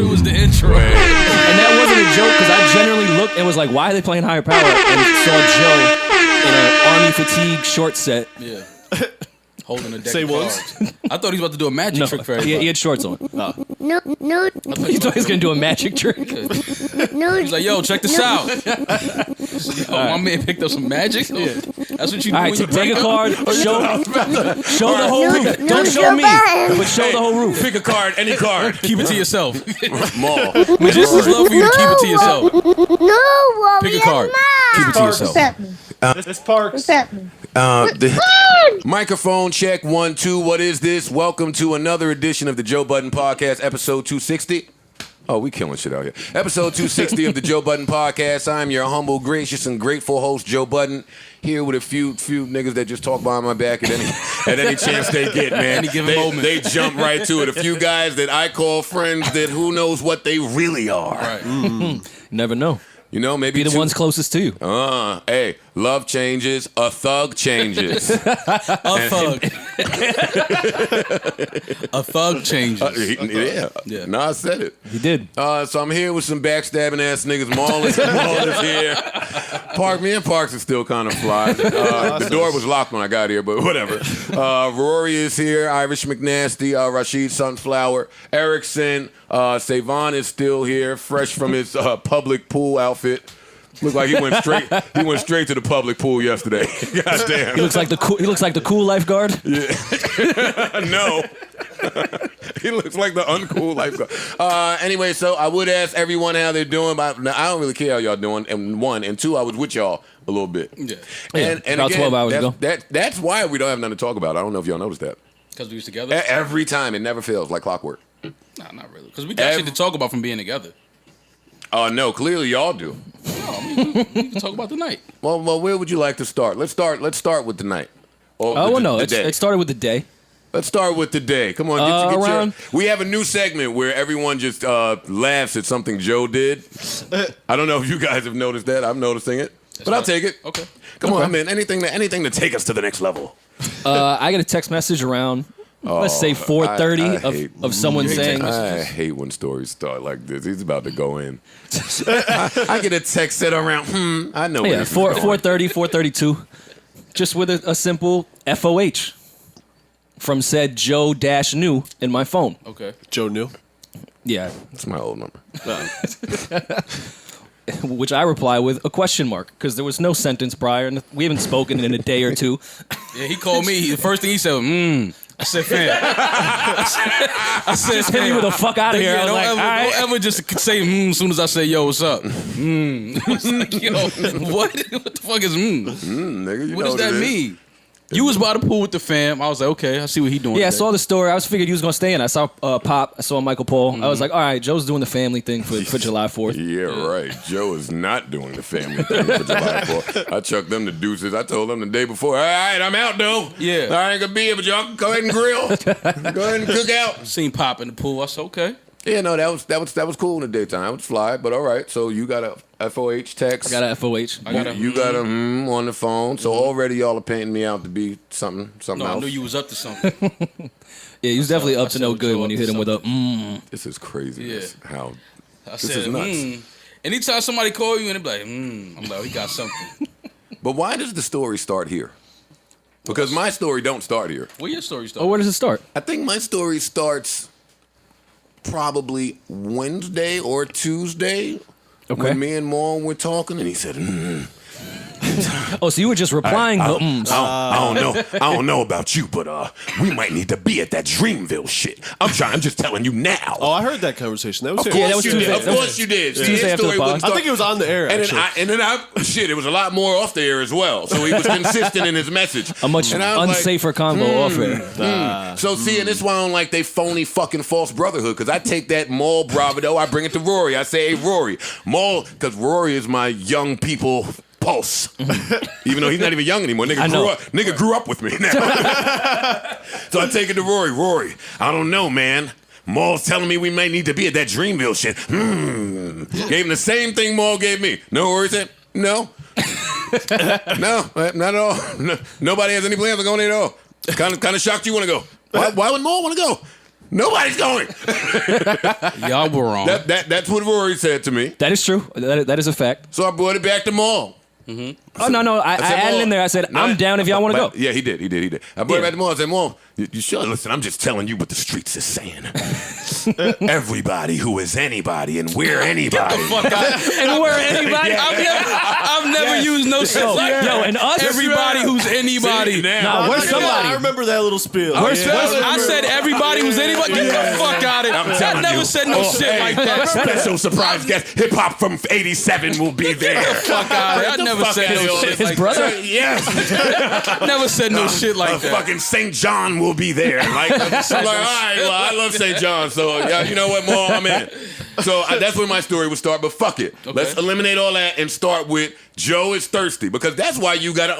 it was the intro. And that wasn't a joke because I generally looked and was like, why are they playing Higher Power? And saw Joe in an army fatigue short set. Yeah. Holding a deck Say of once. cards. I thought he was about to do a magic trick for everybody. He had shorts on. No. You thought he was going to do a magic trick? No. He's like, yo, check this out. My man picked up some magic. Yeah. That's what you do. All right, when you take a break card. up? Show the whole roof. no, Don't show Joe me, Budden. but show the whole roof. Pick a card, any card. Keep it to yourself. Mall. We just as love for you to keep it to yourself. No, Rory Pick a and card. Mal. Keep it to yourself. This Parks. What's happening? Microphone check 1 2. What is this? Welcome to another edition of the Joe Budden Podcast, episode 260. Oh, we killing shit out here. Episode 260 of the Joe Budden Podcast. I'm your humble, gracious, and grateful host, Joe Budden, here with a few niggas that just talk behind my back at any chance they get, man. Any given moment. They jump right to it. A few guys that I call friends that who knows what they really are. Right. Never know. You know, maybe Be the ones closest to you. Hey, love changes, a thug changes. A thug. A thug changes. Yeah. No, I said it. He did. So I'm here with some backstabbing ass niggas. Maul is here. Parks is still kind of fly. The door was locked when I got here, but whatever. Rory is here. Irish McNasty. Rashid Sunflower. Erickson. Savon is still here, fresh from his public pool outfit. Looked like he went straight to the public pool yesterday. God damn. He looks like the cool lifeguard. Yeah. No. He looks like the uncool lifeguard. Anyway, so I would ask everyone how they're doing, but I don't really care how y'all doing. And one, and two, I was with y'all a little bit. Yeah. And about again, 12 hours ago. That's why we don't have nothing to talk about. I don't know if y'all noticed that. Because we was together? Every time, it never fails, like clockwork. Nah, not really. Because we got shit to talk about from being together. No, clearly y'all do. No, I mean, we can talk about the night. Well, where would you like to start? Let's start with the night. It started with the day. Let's start with the day. Come on, get we have a new segment where everyone just laughs at something Joe did. I don't know if you guys have noticed that. I'm noticing it, but I'll take it. Okay. Come on, man. Anything to take us to the next level. I got a text message around, let's say 4:30 of someone saying, I hate when stories start like this. He's about to go in. I get a text set around, I know. yeah, 4:30, 4:32, just with a simple FOH from said Joe-New in my phone. Okay. Joe New? Yeah. That's my old number. Which I reply with a question mark, because there was no sentence prior, and we haven't spoken in a day or two. Yeah, he called me. The first thing he said, I said, fam. I said, Just hit me with the fuck out of here. I was like, all right. Don't ever just say as soon as I say, yo, what's up? I was like, yo, what? What the fuck is nigga, what does that mean? You was by the pool with the fam. I was like, okay, I see what he doing. Yeah, today. I saw the story. I figured he was going to stay in. I saw Pop. I saw Michael Paul. I was like, all right, Joe's doing the family thing for July 4th. Yeah, right. Joe is not doing the family thing for July 4th. I chucked them the deuces. I told them the day before, all right, I'm out, though. Yeah. I ain't going to be here, but y'all can go ahead and grill. Go ahead and cook out. Seen Pop in the pool. I said, okay. Yeah, no, that was cool in the daytime. It was fly, but all right. So you got a FOH text. I got a FOH. You got a on the phone. So already y'all are painting me out to be something No, else. I knew you was up to something. Yeah, he was definitely up to no good when you hit him with a This is crazy. Yeah. How I this said, is nuts. Anytime somebody call you and they be like, I'm like, he got something. But why does the story start here? Because my story don't start here. Where your story start? Oh, where does it start? I think my story starts probably Wednesday or Tuesday. Okay. When me and Maul were talking, and he said, Oh, so you were just replying I the ums. I don't know about you, but we might need to be at that Dreamville shit. I'm just telling you now. Oh, I heard that conversation. That was Of here. course that was you did. Tuesday. Of course you did. See, Tuesday his after the story pod. wouldn't I start. think it was on the air, And actually. then it was a lot more off the air as well. So he was consistent in his message. A much And I was like, unsafer convo off air. So see, and this is why I don't like they phony fucking false brotherhood, because I take that Maul bravado, I bring it to Rory. I say, hey, Rory, Maul, because Rory is my young people pulse. Even though he's not even young anymore. Nigga grew up with me now. So I take it to Rory. Rory, I don't know, man. Maul's telling me we might need to be at that Dreamville shit. Gave him the same thing Maul gave me. No worries, no. No, not at all. No, nobody has any plans on going there at all. Kind of shocked you want to go. Why would Maul want to go? Nobody's going. Y'all were wrong. That's what Rory said to me. That is true. That is a fact. So I brought it back to Maul. Oh, no. I added in there. I said, I'm down if y'all want to go. Yeah, he did. I brought it back to Maul. I said, Maul, you sure? Listen, I'm just telling you what the streets is saying. Everybody who is anybody and we're anybody. And we're anybody. I've never used no shit like that. Yo, and us. Everybody who's anybody. Nah, we're somebody. I remember that little spiel. I said everybody who's anybody. Get the fuck out of here. I never said no shit like that. Special surprise guest. Hip hop from '87 will be there. Get the fuck out of here. I never said no shit His like brother? Yes. Never said no shit like that. Fucking St. John will be there. Like, I'm like, all right, well, I love St. John, so yeah, you know what, Maul, I'm in. So that's where my story would start, but fuck it. Okay. Let's eliminate all that and start with Joe is thirsty, because that's why you gotta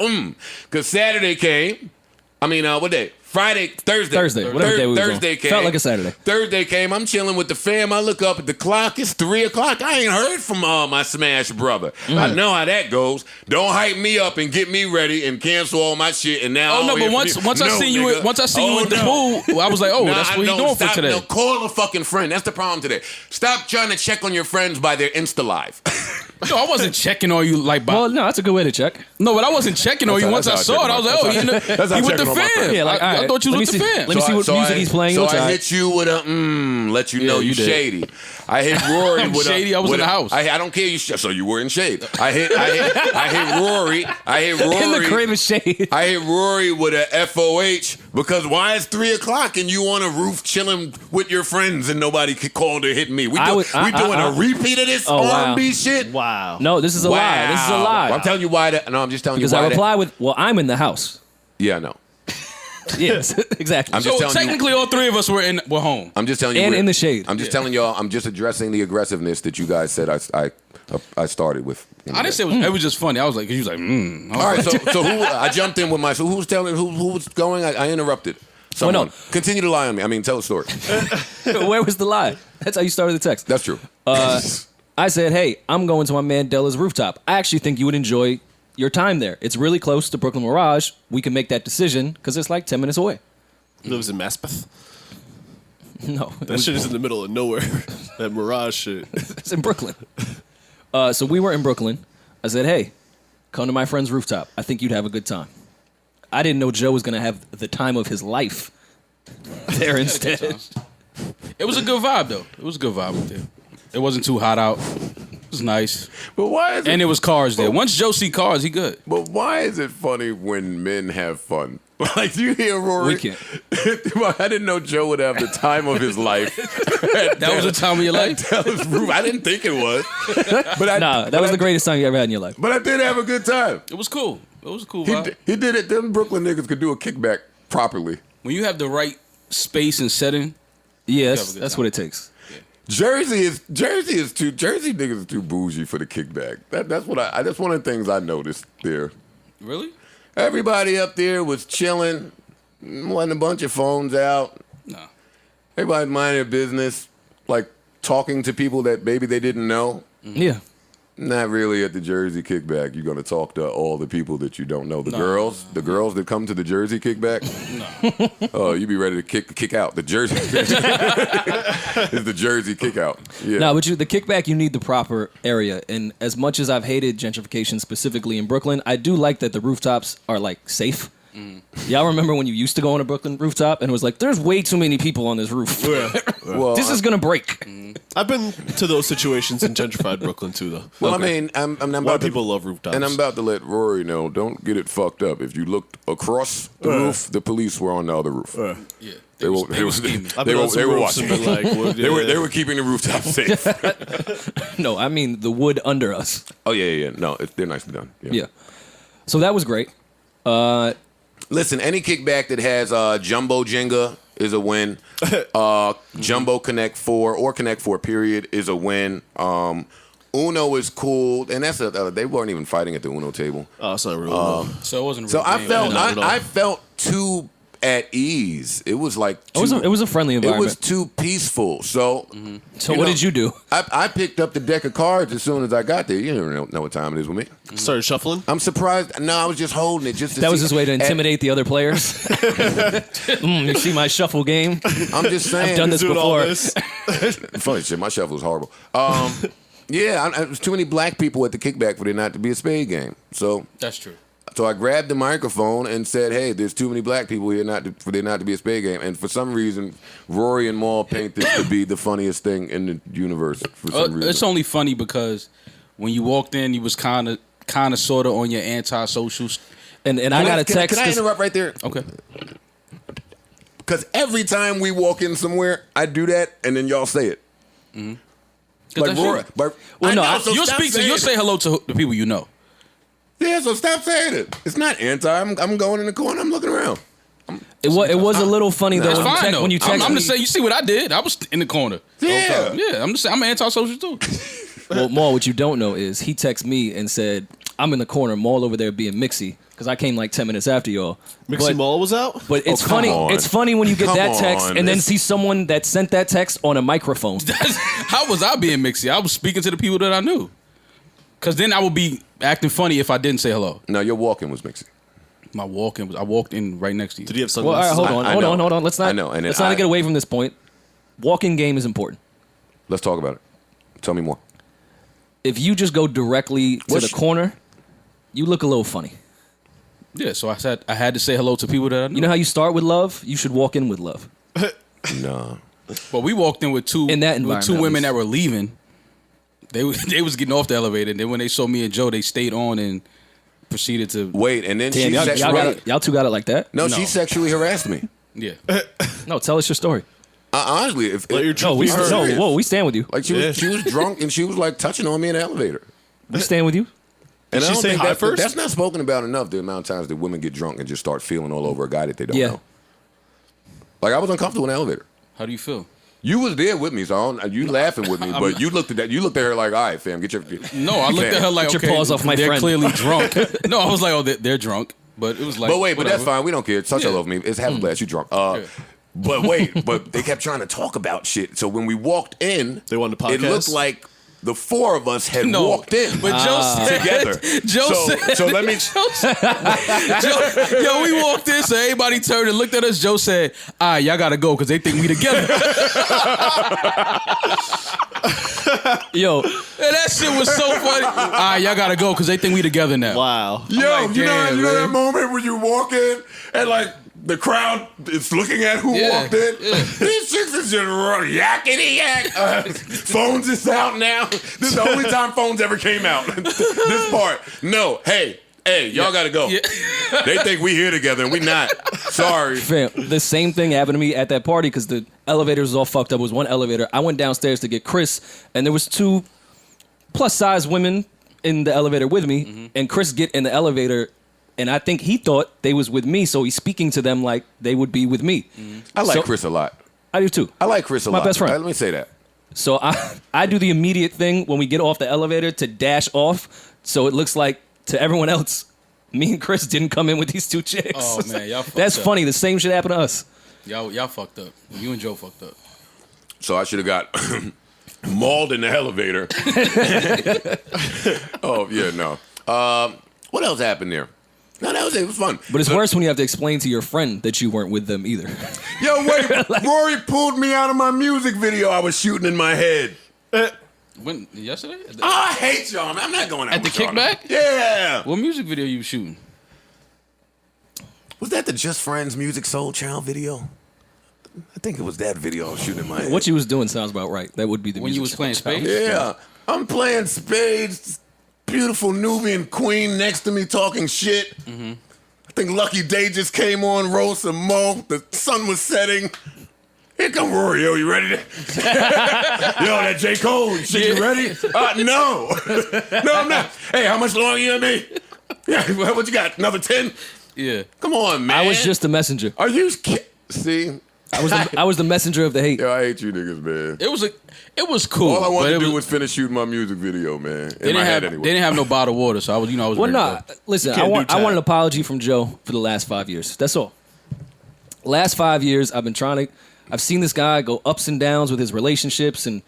because Saturday came. I mean, what day? Friday, Thursday. Whatever day we were Thursday going. came. Felt like a Saturday. Thursday came. I'm chilling with the fam. I look up at the clock. It's 3:00. I ain't heard from my smash brother. I know how that goes. Don't hype me up and get me ready and cancel all my shit. And now, Oh no! But once I seen you, once I seen you at the pool, I was like, oh, that's what you doing for today. No, call a fucking friend. That's the problem today. Stop trying to check on your friends by their Insta live. No, I wasn't checking on you like. Well, no, that's a good way to check. No, but I wasn't checking on you. Once I saw it, I was like, oh, he with the fam. Yeah, like, I thought you was with the fam. Let me see what music he's playing. So You'll I try. hit you with a let you know you you did. shady. I hit Rory I'm with shady. I was in the house. I don't care. So you were in shade. I hit Rory. In the crib of shade. I hit Rory with a FOH because why is 3:00 and you on a roof chilling with your friends and nobody called or hit me? We doing a repeat of this R&B shit. Wow. No, this is a lie. This is a lie. Well, I'm telling you why that. No, I'm just telling Because you why I reply with, well, I'm in the house. Yeah, no. Yes, exactly. I'm just So telling you. technically, all three of us were home. I'm just telling you. And we're- in the shade. I'm just telling y'all. I'm just addressing the aggressiveness that you guys said I started with. I didn't say it was just funny. I was like, 'cause you was like, All right, so who? I jumped in with my. So who was telling? Who was going? I interrupted. Someone. no. Continue to lie on me. I mean, tell a story. Where was the lie? That's how you started the text. That's true. I said, hey, I'm going to my man Della's rooftop. I actually think you would enjoy your time there. It's really close to Brooklyn Mirage. We can make that decision because it's like 10 minutes away. Lives in Maspeth. No, That shit is in the middle of nowhere. That Mirage shit. it's in Brooklyn. So we were in Brooklyn. I said, hey, come to my friend's rooftop. I think you'd have a good time. I didn't know Joe was going to have the time of his life there instead. It was a good vibe though. It was a good vibe up there. It wasn't too hot out. It was nice, But why is and it was cars there. Once Joe see cars, he good. But why is it funny when men have fun? Like, do you hear Rory? We can't. I didn't know Joe would have the time of his life. That was the time of your life. I didn't think it was. But That was the greatest time you ever had in your life. But I did have a good time. It was cool. It was a cool He vibe. did it. Them Brooklyn niggas could do a kickback properly. When you have the right space and setting, Yeah, have a good that's time. what it takes. Jersey niggas are too bougie for the kickback. That's one of the things I noticed there. really? Everybody up there was chilling. Wasn't a bunch of phones out. No. Everybody minding their business, like talking to people that maybe they didn't know. Yeah. Not really at the Jersey kickback. You're going to talk to all the people that you don't know. The girls that come to the Jersey kickback. No. Oh, you be ready to kick out. The Jersey is the Jersey kick out. Yeah. No, but the kickback, you need the proper area. And as much as I've hated gentrification specifically in Brooklyn, I do like that the rooftops are like safe. Y'all remember when you used to go on a Brooklyn rooftop and it was like, there's way too many people on this roof. Well, This is gonna break. I've been to those situations in gentrified Brooklyn too, though. well, I mean, I'm A lot about of people love rooftops. and I'm about to let Rory know. Don't get it fucked up. If you looked across the roof, the police were on the other roof. Yeah. They were scheming. I've They been were on some they were roofs and watching. been like, well, They were keeping the rooftop safe. No, I mean the wood under us. Oh yeah. No, they're nicely done. Yeah. So that was great. Listen, any kickback that has Jumbo Jenga is a win. Jumbo Connect 4 or Connect 4 period is a win. Uno is cool, and that's they weren't even fighting at the Uno table. Oh, it's not real. So it wasn't a So real I game. felt not at all. I felt too. at ease. It was like It was a friendly it environment. was too peaceful. So, So what did you do? I picked up the deck of cards as soon as I got there. You don't know what time it is with me. Started shuffling. I'm surprised. No, I was just holding it just to That was see- his way to intimidate the other players. You see my shuffle game? I'm just saying. I've done this Doing all before. this. Funny shit. My shuffle was horrible. Yeah, there's too many black people at the kickback for there not to be a spade game. So That's true. So I grabbed the microphone and said, "Hey, there's too many black people here for there not to be a spade game." And for some reason, Rory and Mal paint this to be the funniest thing in the universe. For some reason, It's only funny because when you walked in, you was kind of sort of on your anti-social. And I got a text. Can I interrupt right there? Okay. Because every time we walk in somewhere, I do that, and then y'all say it. Like that's Rory, you. but Well, no, You'll say hello to the people you know. Yeah, so stop saying it. It's not anti. I'm going in the corner. I'm looking around. It was a little funny though That's when you, fine though. when you text I'm me. just saying. You see what I did? I was in the corner. Yeah. Yeah. I'm just saying. I'm anti-social too. Well, Maul, what you don't know is he texted me and said, "I'm in the corner. Maul over there being mixy because I came like 10 minutes after y'all." Mixie Mall was out. But it's come funny. on. It's funny when you get Come that text on. and then It's- see someone that sent that text on a microphone. How was I being mixy? I was speaking to the people that I knew. Because then I would be acting funny if I didn't say hello. No, your walk-in was mixy. My walk-in was, I walked in right next to you. Did he have Well, all right, sunglasses? hold on, I hold know. on, hold on. Let's not. I know, and then let's not I- get away from this point. Walking game is important. Let's talk about it. Tell me more. If you just go directly to What's- the corner, you look a little funny. Yeah, so I said I had to say hello to people that I knew. You know how you start with love? You should walk in with love. No. But we walked in with two In that with environment, two at women least. that were leaving. They was getting off the elevator, and then when they saw me and Joe, they stayed on and proceeded to Wait, and then Damn, she y'all, sexually... y'all two got it like that? No, No. she sexually harassed me. yeah. No, tell us your story. Honestly, if Let your No, we truth be no, heard. whoa, we stand with you. like she was drunk and she was like touching on me in the elevator. We stand with you. And Did I she don't say think hi that's, first? that's not spoken about enough. The amount of times that women get drunk and just start feeling all over a guy that they don't Yeah. know. Like I was uncomfortable in the elevator. How do you feel? You was there with me, so you laughing with me, but you looked at that. You looked at her like, "All right, fam, get your." No, I looked at her like, Get your okay, paws off my they're friend. clearly drunk. No, I was like, oh, they're drunk. But it was like, But wait, but that's whatever. fine. We don't care. Touch all Yeah. over me. It's half a glass. You drunk. Yeah. But wait, but they kept trying to talk about shit. So when we walked in, They wanted to it looked podcast? like the four of us had No, walked in. But Joe said, together. Joe said, So let me. Joe said, yo, we walked in, so everybody turned and looked at us. Joe said, "All right, y'all gotta go because they think we together." Yo, And that shit was so funny. All right, y'all gotta go because they think we together now. Wow. Yo, like, damn, you know that man. moment when you walk in and like the crowd is looking at who Yeah, walked in. yeah. These chicks is just yakety yak. Phones is out now. This is the only time phones ever came out. This part, no. Hey, y'all gotta go. Yeah. They think we here together and we not. Sorry. fam, the same thing happened to me at that party because the elevators was all fucked up. It was one elevator. I went downstairs to get Chris, and there was two plus-size women in the elevator with me, and Chris get in the elevator, and I think he thought they was with me, so he's speaking to them like they would be with me. I like So- Chris a lot. I do too. I like Chris a My lot. best friend. Let me say that. So I do the immediate thing when we get off the elevator to dash off, so it looks like to everyone else, me and Chris didn't come in with these two chicks. Oh, man, y'all fucked That's up. funny. The same shit happened to us. Y'all fucked up. You and Joe fucked up. So I should have got mauled in the elevator. Oh, yeah, no. What else happened there? No, that was it. It was fun. But it's worse when you have to explain to your friend that you weren't with them either. Yo, wait. Rory pulled me out of my music video I was shooting in my head. When yesterday? Oh, I hate y'all, man. I'm not going out At the with y'all. kickback? Yeah. What music video you shooting? Was that the Just Friends Music Soul Child video? I think it was that video I was shooting in my head. What you was doing sounds about right. That would be the When you music was playing challenge. spades? Yeah. I'm playing spades. Beautiful Nubian queen next to me talking shit. I think Lucky Day just came on, rolled some mo. The sun was setting. Here come Rory. Yo, you ready? Yo, that J.Cole shit, you ready? No. No, I'm not. Hey, how much longer you and me? Yeah, what you got? Another 10? Yeah. Come on, man. I was just the messenger. Are you see? I was the messenger of the hate. Yo, I hate you niggas, man. It was cool. All I wanted but to it do was finish shooting my music video, man. they didn't have no bottled water, so I was Well, very nah. good. Listen, can't do I want an tag. apology from Joe for the last 5 years. That's all. last 5 years, I've seen this guy go ups and downs with his relationships and,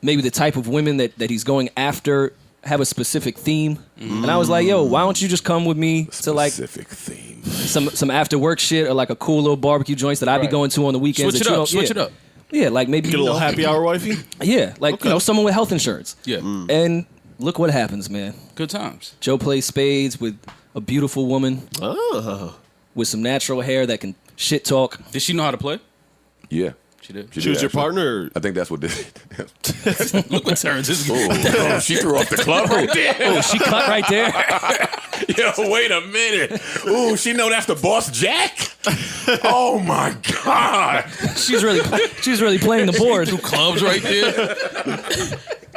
maybe the type of women that he's going after have a specific theme. And I was like, yo, why don't you just come with me to like Specific theme. some after work shit or like a cool little barbecue joints that I be going to on the weekends. Switch it up. Yeah, like maybe Get a little happy hour, wifey. Yeah, like someone with health insurance. Yeah. And look what happens, man. Good times. Joe plays spades with a beautiful woman Oh. with some natural hair that can shit talk. Did she know how to play? Yeah. She did. She was your actually. partner? I think that's what did it. Look what turns this. Oh, she threw off the club right there. Oh, she cut right there. Yo, wait a minute. Ooh, she know that's the boss Jack? Oh my God. She's really playing the board. Two clubs right there.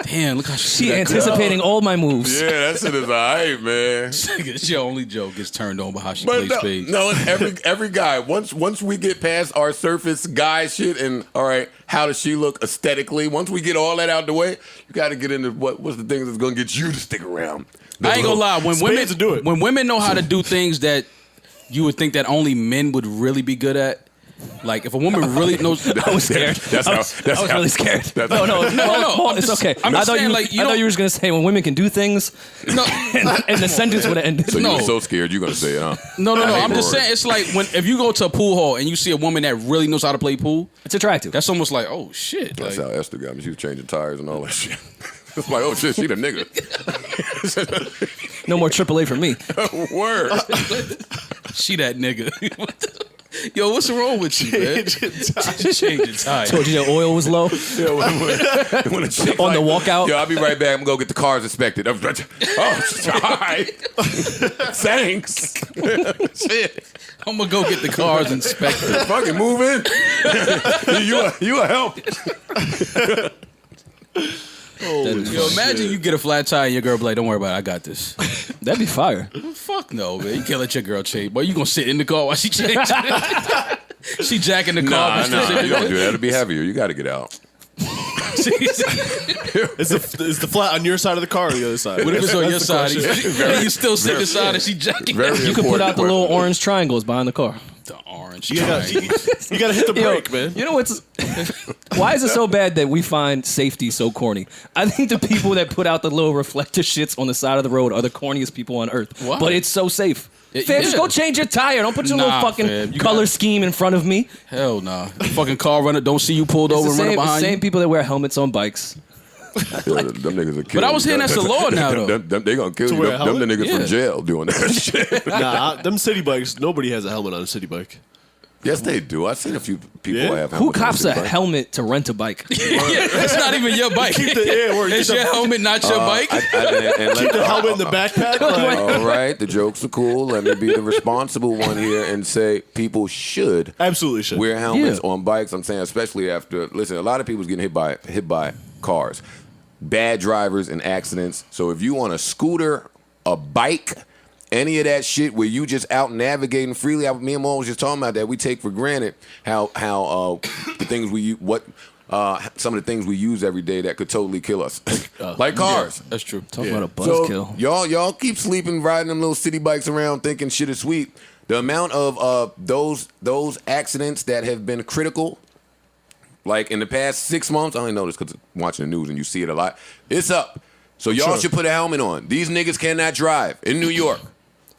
Damn, look how She anticipating all my moves. Yeah, that shit is alright, man. It's your only joke gets turned on by how she But plays no, spades. no, it's every guy. Once we get past our surface guy shit and all right, how does she look aesthetically? Once we get all that out the way, you got to get into what's the things that's gonna get you to stick around. I ain't gonna lie. Spades will do it. When women know how to do things that you would think that only men would really be good at, like if a woman really knows. I was scared. I was really scared. No, it's okay. I thought you were just gonna say when women can do things, No, and the sentence would have ended. So you No. were so scared you're gonna say it, huh? no. I hate I'm just Rory. saying it's like if you go to a pool hall and you see a woman that really knows how to play pool, It's attractive. that's almost like, oh shit. That's Like, how Esther got me. She was changing tires and all that shit. It's like, oh shit, she the nigga. No more AAA for me. Word. she that nigga. Yo, what's wrong with you, man? Changing tires. Told you the oil was low. When a chick On the walkout? Yo, I'll be right back. I'm gonna go get the cars inspected. Oh, all right. Thanks. Shit. I'm gonna go get the cars inspected. Fucking move in. you a help. Yo, imagine you get a flat tire and your girl be like, don't worry about it, I got this. That'd be fire. Fuck no, man. You can't let your girl change. Boy, you gonna sit in the car while she changes. She jacking the car. Nah, you don't do that. It'll be heavier. You got to get out. Is the flat on your side of the car or the other side? What if it's on your side? Very- You still sit beside and she jacking. Very You could put out the important. little orange triangles behind the car. The orange. You gotta hit the brake, man. You know what's? Why is it so bad that we find safety so corny? I think the people that put out the little reflector shits on the side of the road are the corniest people on earth. Why? But it's so safe. Fam, just yeah. go change your tire. Don't put your Nah, little fucking fam. You color gotta- scheme in front of me. Hell nah. The fucking car runner don't see you pulled over It's and the running same, behind same you. people that wear helmets on bikes. Yeah, them niggas are killing. But I was hearing that's the law now, though. They gonna kill you. wear a Them the helmet? niggas from Yeah. jail doing that shit. Nah, them city bikes. Nobody has a helmet on a city bike. Yes, they do. I've seen a few people Yeah? have helmets. Who on cops their a bike. helmet to rent a bike? It's not even your bike. It's your helmet, not your bike. Keep The helmet in the backpack. Like, All right, the jokes are cool. Let me be the responsible one here and say people should absolutely should. wear helmets Yeah. on bikes. I'm saying, especially after listen, a lot of people's getting hit by cars, bad drivers and accidents. So if you on a scooter, a bike, any of that shit where you just out navigating freely, me and Mo was just talking about that. We take for granted how the things some of the things we use every day that could totally kill us, like cars. That's true. Talk about a So buzzkill. y'all keep sleeping, riding them little city bikes around, thinking shit is sweet. The amount of those accidents that have been critical, like in the past 6 months, I only know this because I'm watching the news and you see it a lot. It's up. So y'all Sure. should put a helmet on. These niggas cannot drive in New York.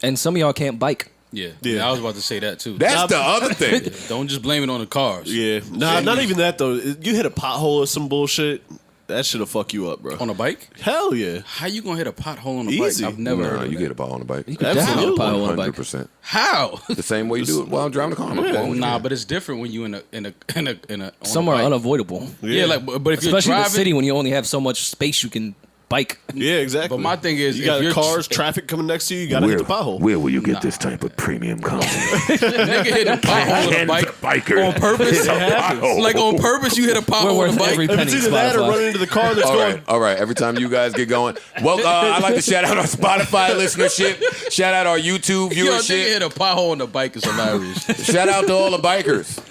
And some of y'all can't bike. Yeah. Yeah. I was about to say that too. That's the other thing. Don't just blame it on the cars. Yeah. Nah, not even that though. You hit a pothole or some bullshit, that shit'll fuck you up, bro. On a bike? Hell yeah. How you gonna hit a pothole on a Easy. bike? I've never heard Nah, of you that. get a ball on the bike. You could definitely Absolutely. pile on a bike. 100%. How? The same way you do it while I'm driving the car. I'm going Nah, but it's different when you in a on Some a are bike. unavoidable. Yeah, like but if you're Especially in driving, the city when you only have so much space you can bike. Yeah, exactly. But my thing is, you if got you're cars, traffic coming next to you. You gotta hit the pothole. Where will you get this type of premium content? nigga hit a pothole on a bike biker. on purpose. Like on purpose, you hit a We're pothole on worth a bike. every If penny. it's either that or Spotify. running into the car that's going. All right. Every time you guys get going, well, I'd like to shout out our Spotify listenership. Shout out our YouTube Yo, nigga viewership. hit a pothole on the bike is hilarious. Shout out to all the bikers.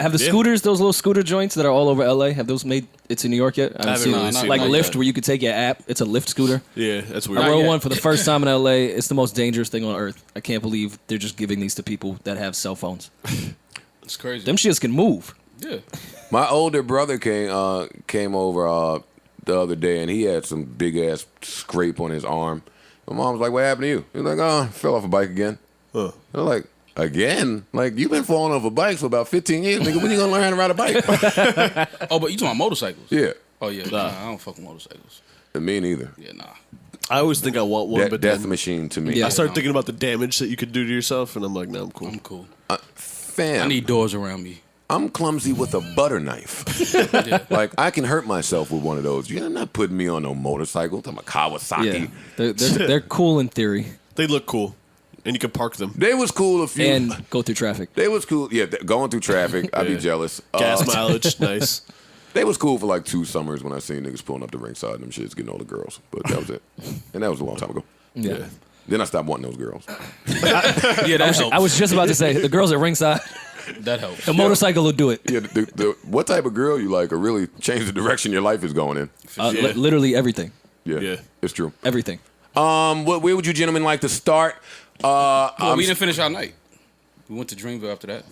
Have the scooters, those little scooter joints that are all over LA, have those made it to New York yet? I haven't really seen like that Lyft, yet. where you could take your app. It's a Lyft scooter. Yeah, that's weird. I rode yet. one for the first time in LA. It's the most dangerous thing on earth. I can't believe they're just giving these to people that have cell phones. It's crazy. Them shits can move. Yeah. My older brother came over the other day, and he had some big ass scrape on his arm. My mom was like, "What happened to you?" He was like, "Oh, I fell off a bike again." Huh. They're like, "Again? Like you've been falling off a bike for about 15 years, nigga. When you gonna learn how to ride a bike?" Oh, but you talking about motorcycles? Yeah, Oh yeah. Nah, I don't fuck with motorcycles. me neither. Yeah, nah. I always think I want one, but Death then machine to me. Yeah. I start thinking about the damage that you could do to yourself, and I'm like, no, I'm cool. I'm cool. Fam, I need doors around me. I'm clumsy with a butter knife. Yeah. Like I can hurt myself with one of those. You're not putting me on no motorcycle. I'm a Kawasaki. Yeah, they're cool in theory They look cool, and you can park them. They was cool a few. and go through traffic. They was cool. Yeah, going through traffic, I'd be Yeah. jealous. Gas mileage, nice. They was cool for like 2 summers when I seen niggas pulling up the ringside and them shits getting all the girls. But that was it. And that was a long time ago. Yeah. Then I stopped wanting those girls. Yeah, that helps. I was just about to say the girls at ringside. That helps. A motorcycle will do it. Yeah, what type of girl you like will really change the direction your life is going in. Yeah. Literally everything. Yeah, it's true. Everything. Where would you gentlemen like to start? Well, we didn't finish our night. We went to Dreamville after that.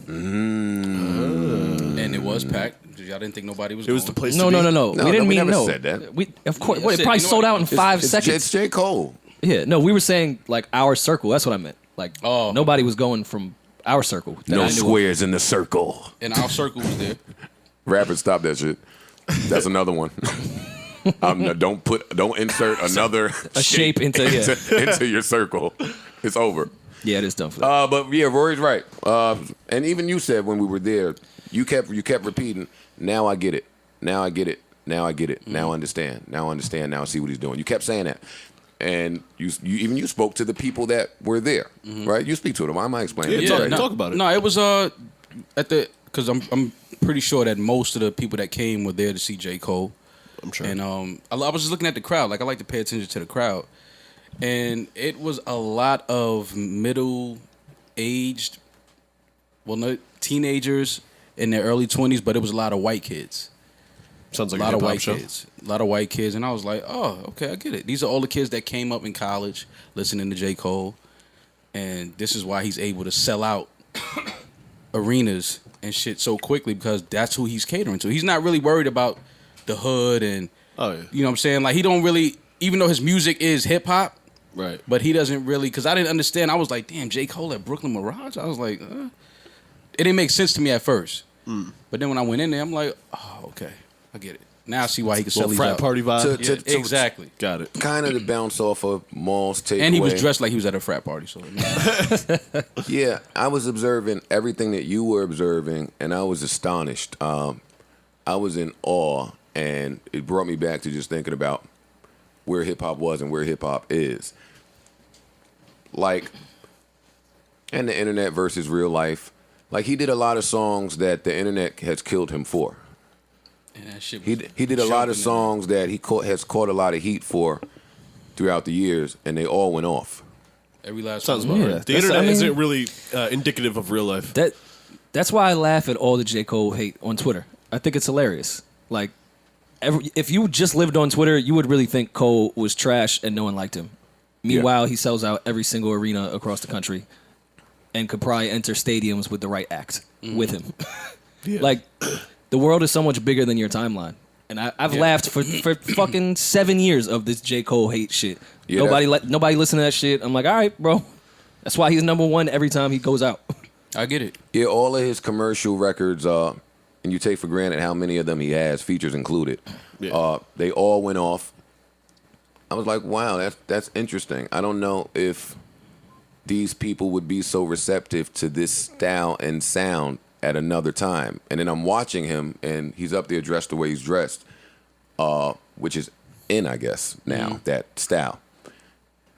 And it was packed. Y'all didn't think nobody was It was going. the place No, to no, be. no, no. No, We didn't we mean never no. said that. We of course. Yeah, Well, it shit, probably you know sold what? out in 5 It's seconds. J. Cole. Yeah, no, we were saying like our circle. That's what I meant. Like, Oh. nobody was going from our circle. that I No knew of. squares in the circle. And our circle was there. Rappers, stop that shit. That's another one. Don't insert another A shape into into your circle. It's over. Yeah, it is done for that. But yeah, Rory's right. And even you said when we were there, you kept repeating. Now I get it. Now I get it. Now I get it. Now I understand. Now I understand. Now I see what he's doing. You kept saying that, and you spoke to the people that were there, right? You speak to them. I might explain it. Yeah, Sorry. no, talk about it. No, it was because I'm pretty sure that most of the people that came were there to see J. Cole. I'm sure. And I was just looking at the crowd. Like I like to pay attention to the crowd, and it was a lot of middle-aged, well, no, teenagers in their early 20s, but it was a lot of white kids. Sounds like A lot of white show. kids. A lot of white kids. And I was like, oh, okay, I get it. These are all the kids that came up in college listening to J. Cole. And this is why he's able to sell out arenas and shit so quickly, because that's who he's catering to. He's not really worried about the hood and, Oh yeah, you know what I'm saying? Like, he don't really, even though his music is hip-hop, right. but he doesn't really, because I didn't understand. I was like, damn, J. Cole at Brooklyn Mirage? I was like, It didn't make sense to me at first. But then when I went in there, I'm like, oh, okay. I get it. Now I see why he can sell Little these frat out. party vibe. To- Exactly. Got it. Kind of to bounce off of Maul's takeaway. And he was dressed like he was at a frat party. So Yeah, I was observing everything that you were observing, and I was astonished. I was in awe, and it brought me back to just thinking about where hip hop was and where hip hop is. Like, and the internet versus real life. Like, he did a lot of songs that the internet has killed him for. and that shit He was did a lot of choking songs that has caught a lot of heat for throughout the years, and they all went off. in every last Sounds one. about Yeah, right. The that's- internet I mean- isn't really indicative of real life. That's why I laugh at all the J. Cole hate on Twitter. I think it's hilarious. Like, if you just lived on Twitter, you would really think Cole was trash and no one liked him. Meanwhile, he sells out every single arena across the country and could probably enter stadiums with the right act with him. Like, the world is so much bigger than your timeline. And I've laughed for fucking 7 years of this J. Cole hate shit. Yeah, Nobody listen to that shit. I'm like, all right, bro. That's why he's number one every time he goes out. I get it. Yeah, all of his commercial records, and you take for granted how many of them he has, features included. Yeah. They all went off. I was like, wow, that's interesting. I don't know if these people would be so receptive to this style and sound at another time. And then I'm watching him, and he's up there dressed the way he's dressed, which is in, I guess, now, that style.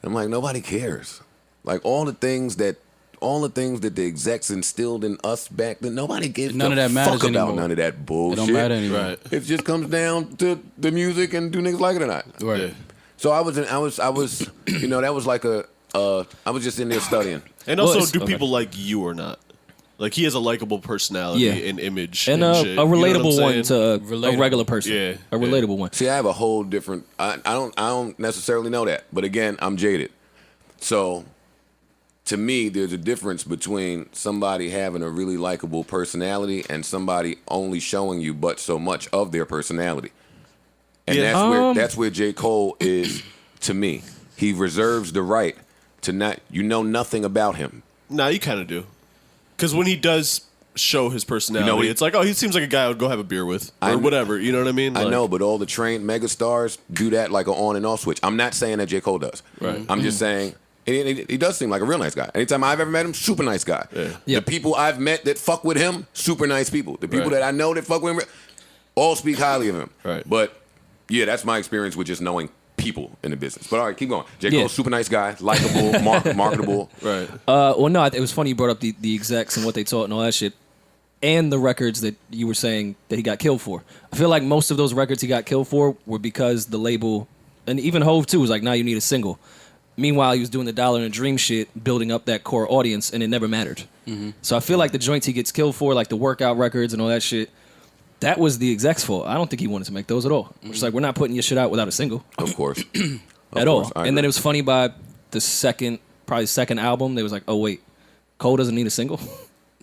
I'm like, nobody cares. Like, all the things that the execs instilled in us back then, nobody gives None a of that matters fuck about anymore. none of that It bullshit. don't matter anymore. Right. It just comes down to the music and do niggas like it or not. Right. Yeah. So I was, that was like I was just in there studying. And also, Well, do okay. people like you or not? Like he has a likable personality and image and and a shit. You know what I'm relatable one saying? to a regular person. Yeah. A relatable one. See, I have a whole different. I don't necessarily know that, but again, I'm jaded. So, to me, there's a difference between somebody having a really likable personality and somebody only showing you but so much of their personality. And that's where J. Cole is to me. He reserves the right to not. You know nothing about him. Nah, you kind of do. Because when he does show his personality, it's like, oh, he seems like a guy I would go have a beer with or whatever. You know what I mean? I Like, know, but all the trained megastars do that like an on and off switch. I'm not saying that J. Cole does. Right. I'm just saying he does seem like a real nice guy. Anytime I've ever met him, super nice guy. Yeah. The people I've met that fuck with him, super nice people. The people that I know that fuck with him, all speak highly of him. Right. But yeah, that's my experience with just knowing people in the business. But all right, keep going. J. Cole, super nice guy, likable, marketable. Right. Well, no, it was funny you brought up the execs and what they taught and all that shit, and the records that you were saying that he got killed for. I feel like most of those records he got killed for were because the label, and even Hove too, was like, "Now you need a single." Meanwhile, he was doing the Dollar and a Dream shit, building up that core audience, and it never mattered. So I feel like the joints he gets killed for, like the workout records and all that shit, that was the exec's fault. I don't think he wanted to make those at all. It's like, we're not putting your shit out without a single. Of course. At all. And then it was funny by the second album, they was like, oh, wait, Cole doesn't need a single?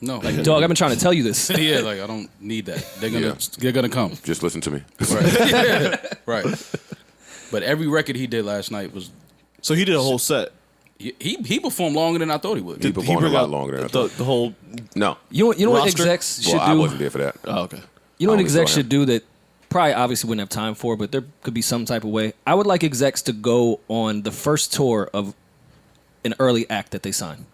No. Like, dog, I've been trying to tell you this. Yeah, like, I don't need that. They're gonna come. Just listen to me. Right. But every record he did last night was... So he did a whole set. He performed longer than I thought he would. He performed a lot longer than I thought. The whole... No. You know what Roster? execs should Well, I do? wasn't there for that. Oh, okay. You know I what only execs saw him. should do that probably obviously wouldn't have time for, but there could be some type of way. I would like execs to go on the first tour of an early act that they sign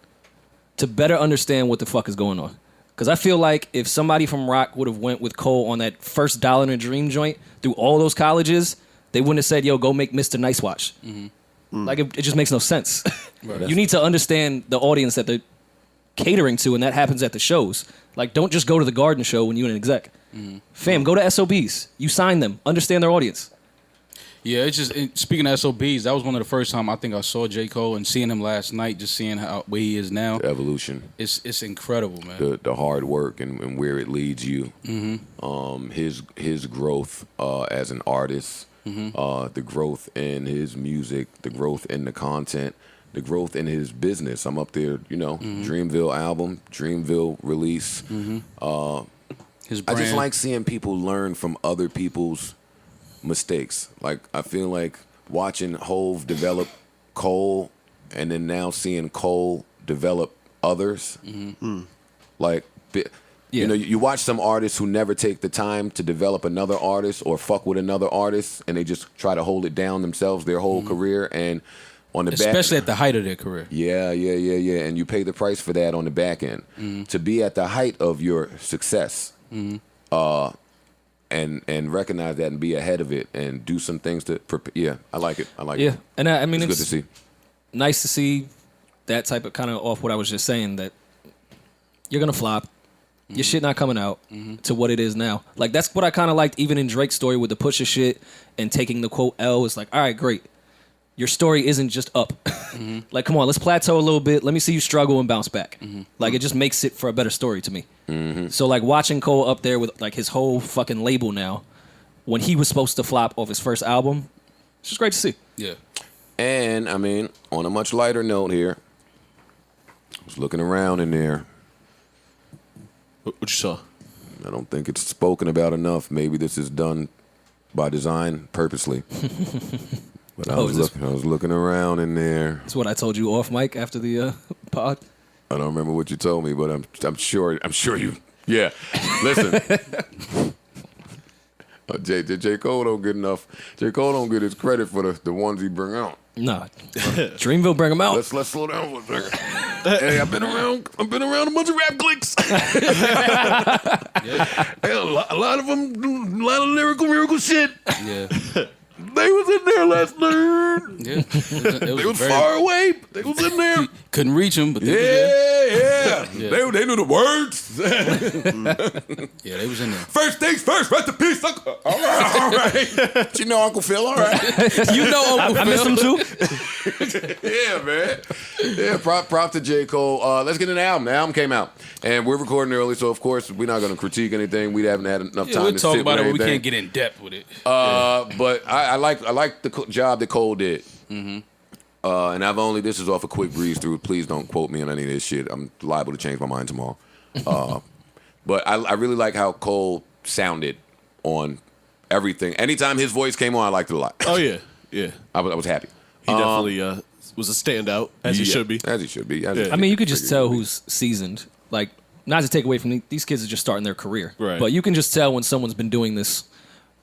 to better understand what the fuck is going on. Because I feel like if somebody from rock would have went with Cole on that first Dollar and a Dream joint through all those colleges, they wouldn't have said, yo, go make Mr. Nice Watch. Like, it just makes no sense. You need to understand the audience that they're catering to, and that happens at the shows. Like, don't just go to the Garden show when you're an exec. Fam, go to SOBs. You sign them. Understand their audience. Yeah, it's just speaking of SOBs, that was one of the first time I think I saw J. Cole, and seeing him last night, just seeing where he is now. The evolution. It's incredible, man. The hard work and where it leads you. His growth as an artist, the growth in his music, the growth in the content, the growth in his business. I'm up there, Dreamville album, Dreamville release. His I brand. just like seeing people learn from other people's mistakes. Like, I feel like watching Hove develop Cole and then now seeing Cole develop others. Like, you watch some artists who never take the time to develop another artist or fuck with another artist, and they just try to hold it down themselves their whole career. And on the especially at the height of their career. Yeah. And you pay the price for that on the back end. To be at the height of your success, and recognize that and be ahead of it and do some things to prepare. Yeah, I like it. Yeah, and I mean, it's good to see. Nice to see that type of kind of off what I was just saying, that you're gonna flop. Your shit not coming out to what it is now. Like, that's what I kind of liked even in Drake's story with the Pusha shit and taking the quote L. It's like, all right, great. Your story isn't just up. Like, come on, let's plateau a little bit. Let me see you struggle and bounce back. Like, it just makes it for a better story to me. So, like, watching Cole up there with, like, his whole fucking label now, when he was supposed to flop off his first album, it's just great to see. Yeah. And, I mean, on a much lighter note here, I was looking around in there. What you saw? I don't think it's spoken about enough. Maybe this is done by design purposely. But I was looking around in there. That's what I told you off mic after the pod. I don't remember what you told me, but I'm sure you. Yeah, listen. J. Cole don't get enough. J. Cole don't get his credit for the ones he bring out. Nah, Dreamville bring him out. Let's slow down for a second. Hey, I've been around a bunch of rap cliques. Hey, a lot of them do a lot of lyrical miracle shit. Yeah. A They was in there last night. Yeah, They was far away. But they was in there. Couldn't reach them, but they was there. Yeah. They knew the words. Yeah, they was in there. First things first. Rest in peace, Uncle. All right. You know Uncle Phil. All right. You know Uncle I miss him too. Yeah, man. Yeah, prop to J.Cole. Let's get an album. The album came out, and we're recording early, so of course we're not going to critique anything. We haven't had enough time We'll to talk sit about with it, but we anything. can't get in depth with it. But I like the job that Cole did. Mm-hmm. And this is off a quick breeze through. Please don't quote me on any of this shit. I'm liable to change my mind tomorrow. But I really like how Cole sounded on everything. Anytime his voice came on, I liked it a lot. Oh yeah, yeah. I was happy. He definitely was a standout, as he should be. As he should be. I mean, you could just tell who's seasoned. Like, not to take away from these kids are just starting their career, Right. But you can just tell when someone's been doing this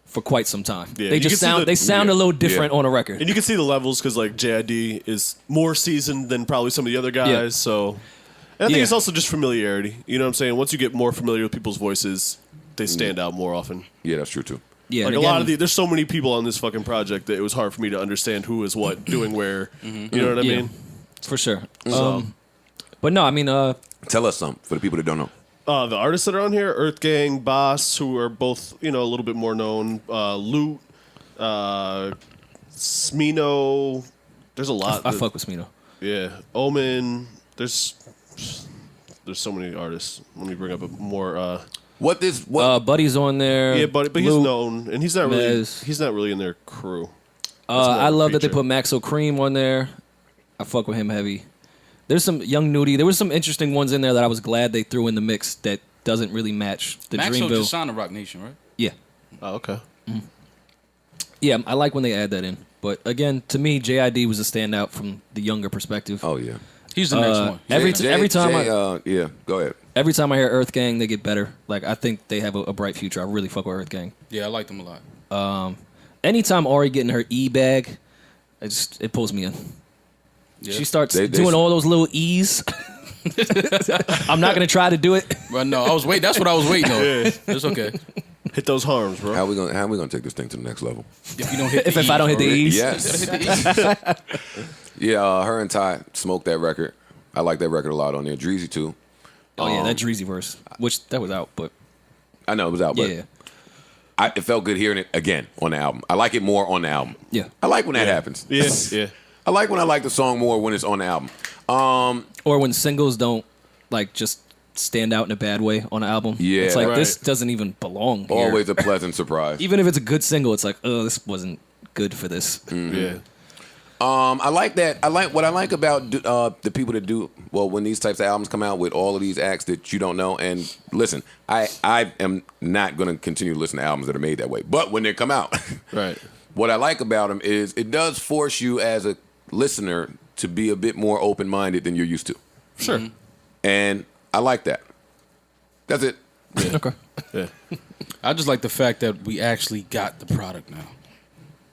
for quite some time. Yeah, They you just can see sound a little different Yeah. on a record. And you can see the levels because like JID is more seasoned than probably some of the other guys. Yeah. So, and I think Yeah. it's also just familiarity. You know what I'm saying? Once you get more familiar with people's voices, they stand out more often. Yeah, that's true too. Yeah, Like and a lot again- of there's so many people on this fucking project that it was hard for me to understand who is what, doing where. You know what I Yeah. mean? for sure. So, But no, I mean, Tell us something for the people that don't know. the artists that are on here, Earth Gang, Boss, who are both, a little bit more known, Loot, Smino. There's a lot. I fuck with Smino. Yeah, Omen. There's so many artists. Let me bring up a more. Buddy's on there. Yeah, but he's Luke, known, and he's not really in their crew. I love that they feature. put Maxo Cream on there. I fuck with him heavy. There's some Young Nudie. There was some interesting ones in there that I was glad they threw in the mix that doesn't really match the Maxo Dreamville. just signed to Rock Nation, right? Yeah. Oh, okay. Yeah, I like when they add that in. But again, to me, JID was a standout from the younger perspective. Oh yeah. He's the next one. Every time go ahead. every time I hear Earth Gang, they get better. Like, I think they have a bright future. I really fuck with Earth Gang. Yeah, I like them a lot. Anytime Ari getting her E bag, it pulls me in. Yeah. She starts doing all those little E's. I'm not gonna try to do it. But no, I was waiting. That's what I was waiting on. It's okay. Hit those harms, bro. How we gonna take this thing to the next level? If you don't hit the If I don't hit the E's, Yes. Yeah, her and Ty smoked that record. I like that record a lot on there. Dreezy too. Oh yeah, that Dreezy verse, which that was out, but I know it was out, but yeah, it felt good hearing it again on the album. I like it more on the album. yeah. I like when that happens. Yeah, yeah. I like when I like the song more when it's on the album. Or when singles don't like just stand out in a bad way on an album. Yeah. It's like Right. this doesn't even belong here. Always a pleasant surprise. Even if it's a good single, it's like, oh, this wasn't good for this. Yeah. I like that. What I like about the people that do well when these types of albums come out with all of these acts that you don't know. And listen, I am not going to continue to listen to albums that are made that way. But when they come out, Right. what I like about them is it does force you as a listener to be a bit more open-minded than you're used to. Sure. And I like that. That's it. Okay. Yeah. I just like the fact that we actually got the product now.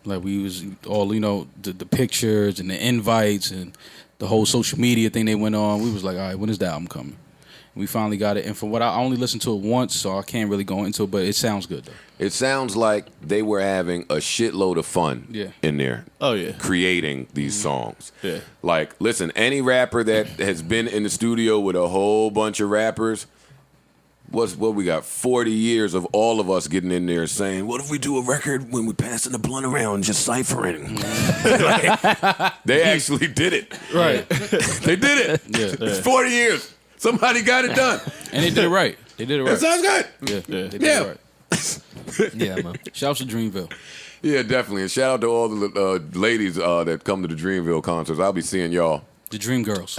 Like we was all, the pictures and the invites and the whole social media thing they went on. We was like, all right, when is the album coming? We finally got it. And from what I only listened to it once, so I can't really go into it, but it sounds good though. It sounds like they were having a shitload of fun in there. Oh, yeah. Creating these songs. Yeah. Like, listen, any rapper that has been in the studio with a whole bunch of rappers, what we got 40 years of all of us getting in there saying, what if we do a record when we passing the blunt around and just ciphering? They actually did it. Right. They did it. Yeah. It's 40 years. Somebody got it done. And they did it right. They did it right. It sounds good. Yeah, they did Yeah. it right. Yeah, man. Shouts to Dreamville. Yeah, definitely. And shout out to all the ladies that come to the Dreamville concerts. I'll be seeing y'all. The Dream Girls.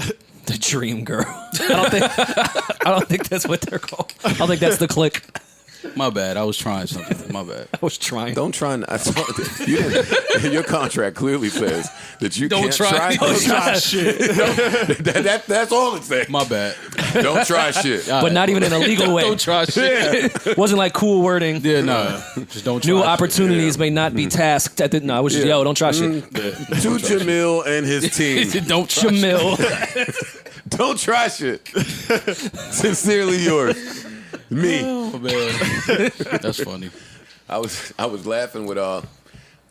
The Dream Girl. I don't think that's what they're called. I don't think that's the clique. My bad. I was trying something. My bad. I was trying. Don't try. You didn't. Your contract clearly says that you Don't can't try. try. Don't try shit. That's all it says. My bad. Don't try shit. But not even in a legal way. Don't try shit. Wasn't like cool wording. Yeah, no. Just don't try New shit. opportunities may not be tasked at the. No, I was just, yo, don't try shit. To Jamil and his team. Don't try shit. Jamil. Don't try shit. Sincerely yours. Me. Oh, man. That's funny. I was laughing with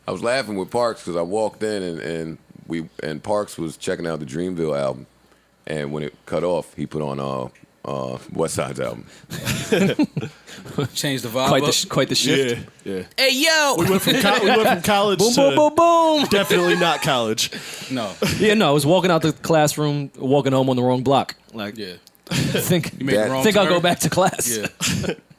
I was laughing with Parks because I walked in and Parks was checking out the Dreamville album, and when it cut off, he put on West Side's album. Changed the vibe. Quite the shift. Yeah. Hey yo, We went from college Boom, to boom, boom, boom. definitely not college. no, Yeah, no, I was walking out the classroom, walking home on the wrong block. Like, yeah, think you made the wrong I'll turn. go back to class. Yeah,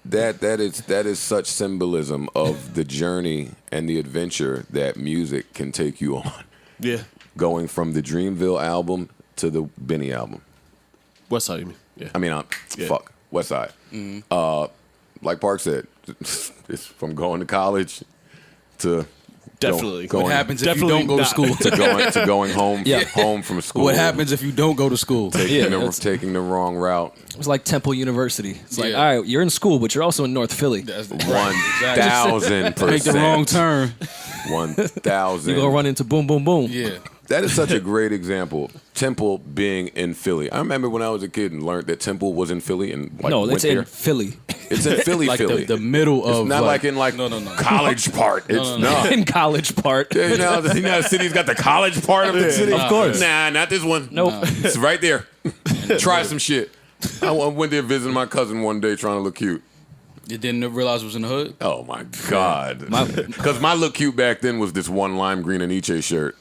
That is such symbolism of the journey and the adventure that music can take you on. Yeah. Going from the Dreamville album to the Benny album. West Side, you mean? Yeah. I mean, Yeah. fuck, West Side. Like Park said, it's from going to college to Definitely. going, what happens if you Definitely don't go to not. school? to going home Yeah. home from school. What happens if you don't go to school? Taking the wrong route. It was like Temple University. It's like, Yeah. all right, you're in school, but you're also in North Philly. That's 1,000%. Make the wrong turn. 1,000. You go run into boom, boom, boom. Yeah, That is such a great example. Temple being in Philly. I remember when I was a kid and learned that Temple was in Philly and No, went it's in there. Philly. It's in Philly, like Philly. the middle of it's not like in no. college part. It's not. in College Park. You know, the city's got the college part of the city. Of course. Nah, not this one. Nope. It's right there. Try some shit. I went there visiting my cousin one day trying to look cute. You didn't realize it was in the hood. Oh my God. Because my look cute back then was this one lime green and Iche shirt.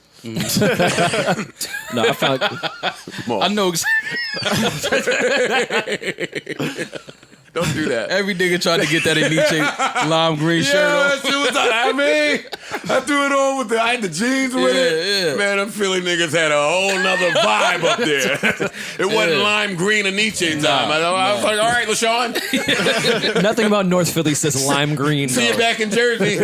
No, I found Come on. I know. Don't do that. Every nigga tried to get that Nietzsche lime green shirt Yeah, off. she was like, I mean, I threw it on with I had the jeans with it. Yeah. Man, them Philly niggas had a whole nother vibe up there. It wasn't Yeah. lime green and Nietzsche time. I was like, all right, LaShawn, nothing about North Philly says lime green. see you though. back in Jersey.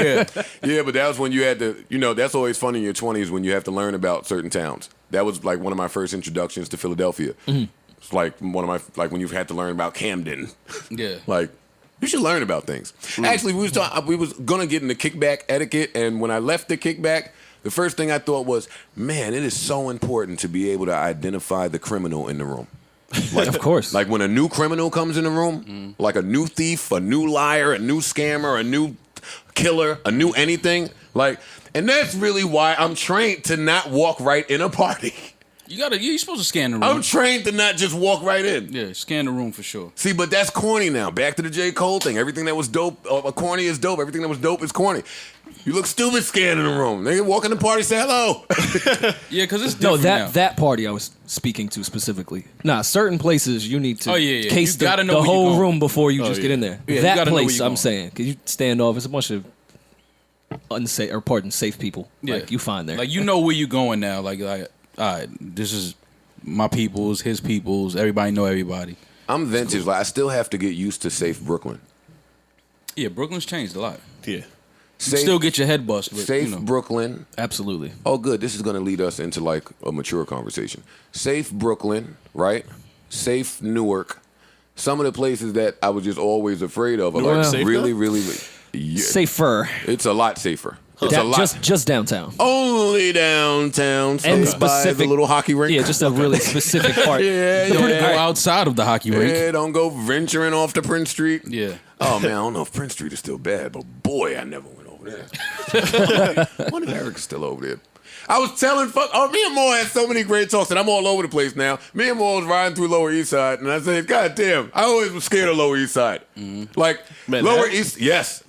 Yeah, but that was when you had to, that's always fun in your 20s when you have to learn about certain towns. That was like one of my first introductions to Philadelphia. It's like when you've had to learn about Camden. Yeah. Like, you should learn about things. Actually, we was gonna get into kickback etiquette, and when I left the kickback, the first thing I thought was, man, it is so important to be able to identify the criminal in the room. Like, Of course. Like when a new criminal comes in the room, like a new thief, a new liar, a new scammer, a new killer, a new anything. Like, and that's really why I'm trained to not walk right in a party. You're supposed to scan the room. I'm trained to not just walk right in. Yeah, scan the room for sure. See, but that's corny now. Back to the J.Cole thing. Everything that was dope, corny is dope. Everything that was dope is corny. You look stupid scanning the room. They walk in the party, say hello. Yeah, because it's No, different now. that party I was speaking to specifically. Nah, certain places you need to case You gotta know the where you're whole going. room before you just get in there. Yeah, you that gotta know where place, you're I'm going. saying, because you stand off, it's a bunch of safe people. Yeah. Like you find there. Like you know where you're going now. Like, all right, this is my people's, his people's. Everybody know everybody. I'm vintage. Like I still have to get used to safe Brooklyn. Yeah, Brooklyn's changed a lot. Yeah. You Safe, still get your head bust, but safe Brooklyn. Absolutely. Oh, good. This is going to lead us into like a mature conversation. Safe Brooklyn, right? Safe Newark. Some of the places that I was just always afraid of are Newark like safe really. Yeah, Safer. it's a lot safer. It's a lot. Just downtown. Only downtown. And Stop by the specific little hockey rink. Yeah, just a really specific part. Yeah, Don't yeah. go outside of the hockey rink. Yeah, don't go venturing off to Prince Street. Yeah. Oh man, I don't know if Prince Street is still bad, but boy, I never went over there. I wonder if Eric's still over there. I was telling me and Mo had so many great talks, and I'm all over the place now. Me and Mo was riding through Lower East Side, and I said, God damn, I always was scared of Lower East Side. Like, Man, Lower that- East, yes.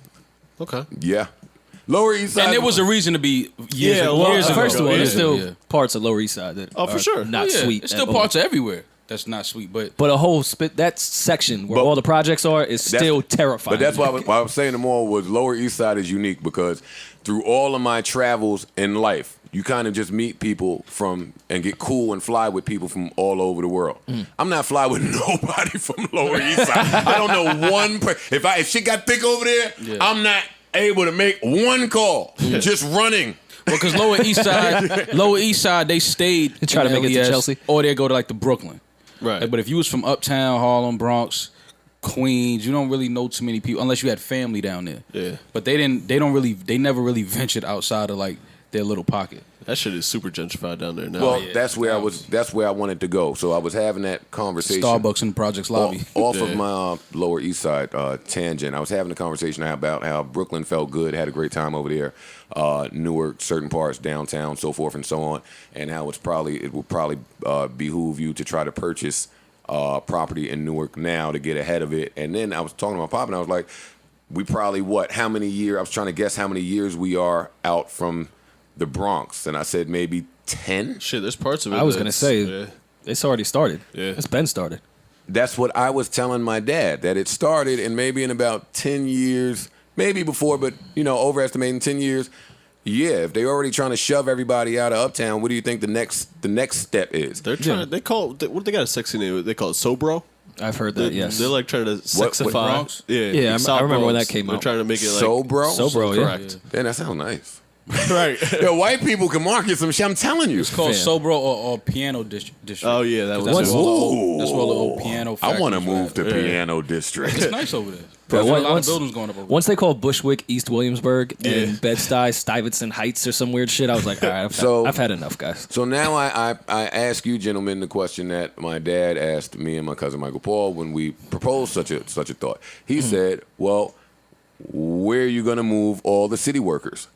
Okay. Yeah. Lower East Side. And there was a reason to be years Yeah, ago. well, years ago. First of all, Yeah, there's still yeah. parts of Lower East Side that Oh, for are sure. not Yeah, sweet. There's still at all. parts everywhere that's not sweet, but But a whole that section where But- all the projects are is still terrifying. But that's why I was saying to Mo was Lower East Side is unique because through all of my travels in life, you kind of just meet people and get cool and fly with people from all over the world. I'm not fly with nobody from Lower East Side. I don't know one person. If shit got thick over there, I'm not able to make one call. Just running. because Lower East Side, they stayed Try in to make it to LES, Chelsea. or they go to like the Brooklyn. Right. Like, but if you was from Uptown, Harlem, Bronx, Queens, you don't really know too many people unless you had family down there. Yeah. But they never really ventured outside of like their little pocket. That shit is super gentrified down there now. Well, that's where I was. That's where I wanted to go. So I was having that conversation. Starbucks in the projects lobby. Off of my Lower East Side tangent. I was having a conversation about how Brooklyn felt good, had a great time over there. Newark, certain parts, downtown, so forth and so on, and how it will probably behoove you to try to purchase property in Newark now to get ahead of it. And then I was talking to my pop, and I was like, we probably how many years? I was trying to guess how many years we are out from the Bronx, and I said maybe 10. Shit, there's parts of it. I was gonna say it's already started. Yeah, it's been started. That's what I was telling my dad, that it started, and maybe in about 10 years, maybe before, but overestimating 10 years. Yeah, if they're already trying to shove everybody out of Uptown, what do you think the next step is? They're trying. They call what they got a sexy name. They call it Sobro. I've heard that. Yes, they're like trying to sexify. Bronx? Yeah. I remember when that came out. They're trying to make it like Sobro. Correct. Yeah, that sounds nice. Right. Yo, white people can market some shit. I'm telling you. It's called Sobro or Piano District. Oh yeah, that was. That's where all the old piano. I want to move to to Piano District. It's nice over there. Bro, There's a lot of buildings going up over there. Once they called Bushwick East Williamsburg and Bed-Stuy Stuyvesant Heights or some weird shit, I was like, all right, I've had enough, guys. So now I ask you, gentlemen, the question that my dad asked me and my cousin Michael Paul when we proposed such a thought. He said, well, where are you going to move all the city workers?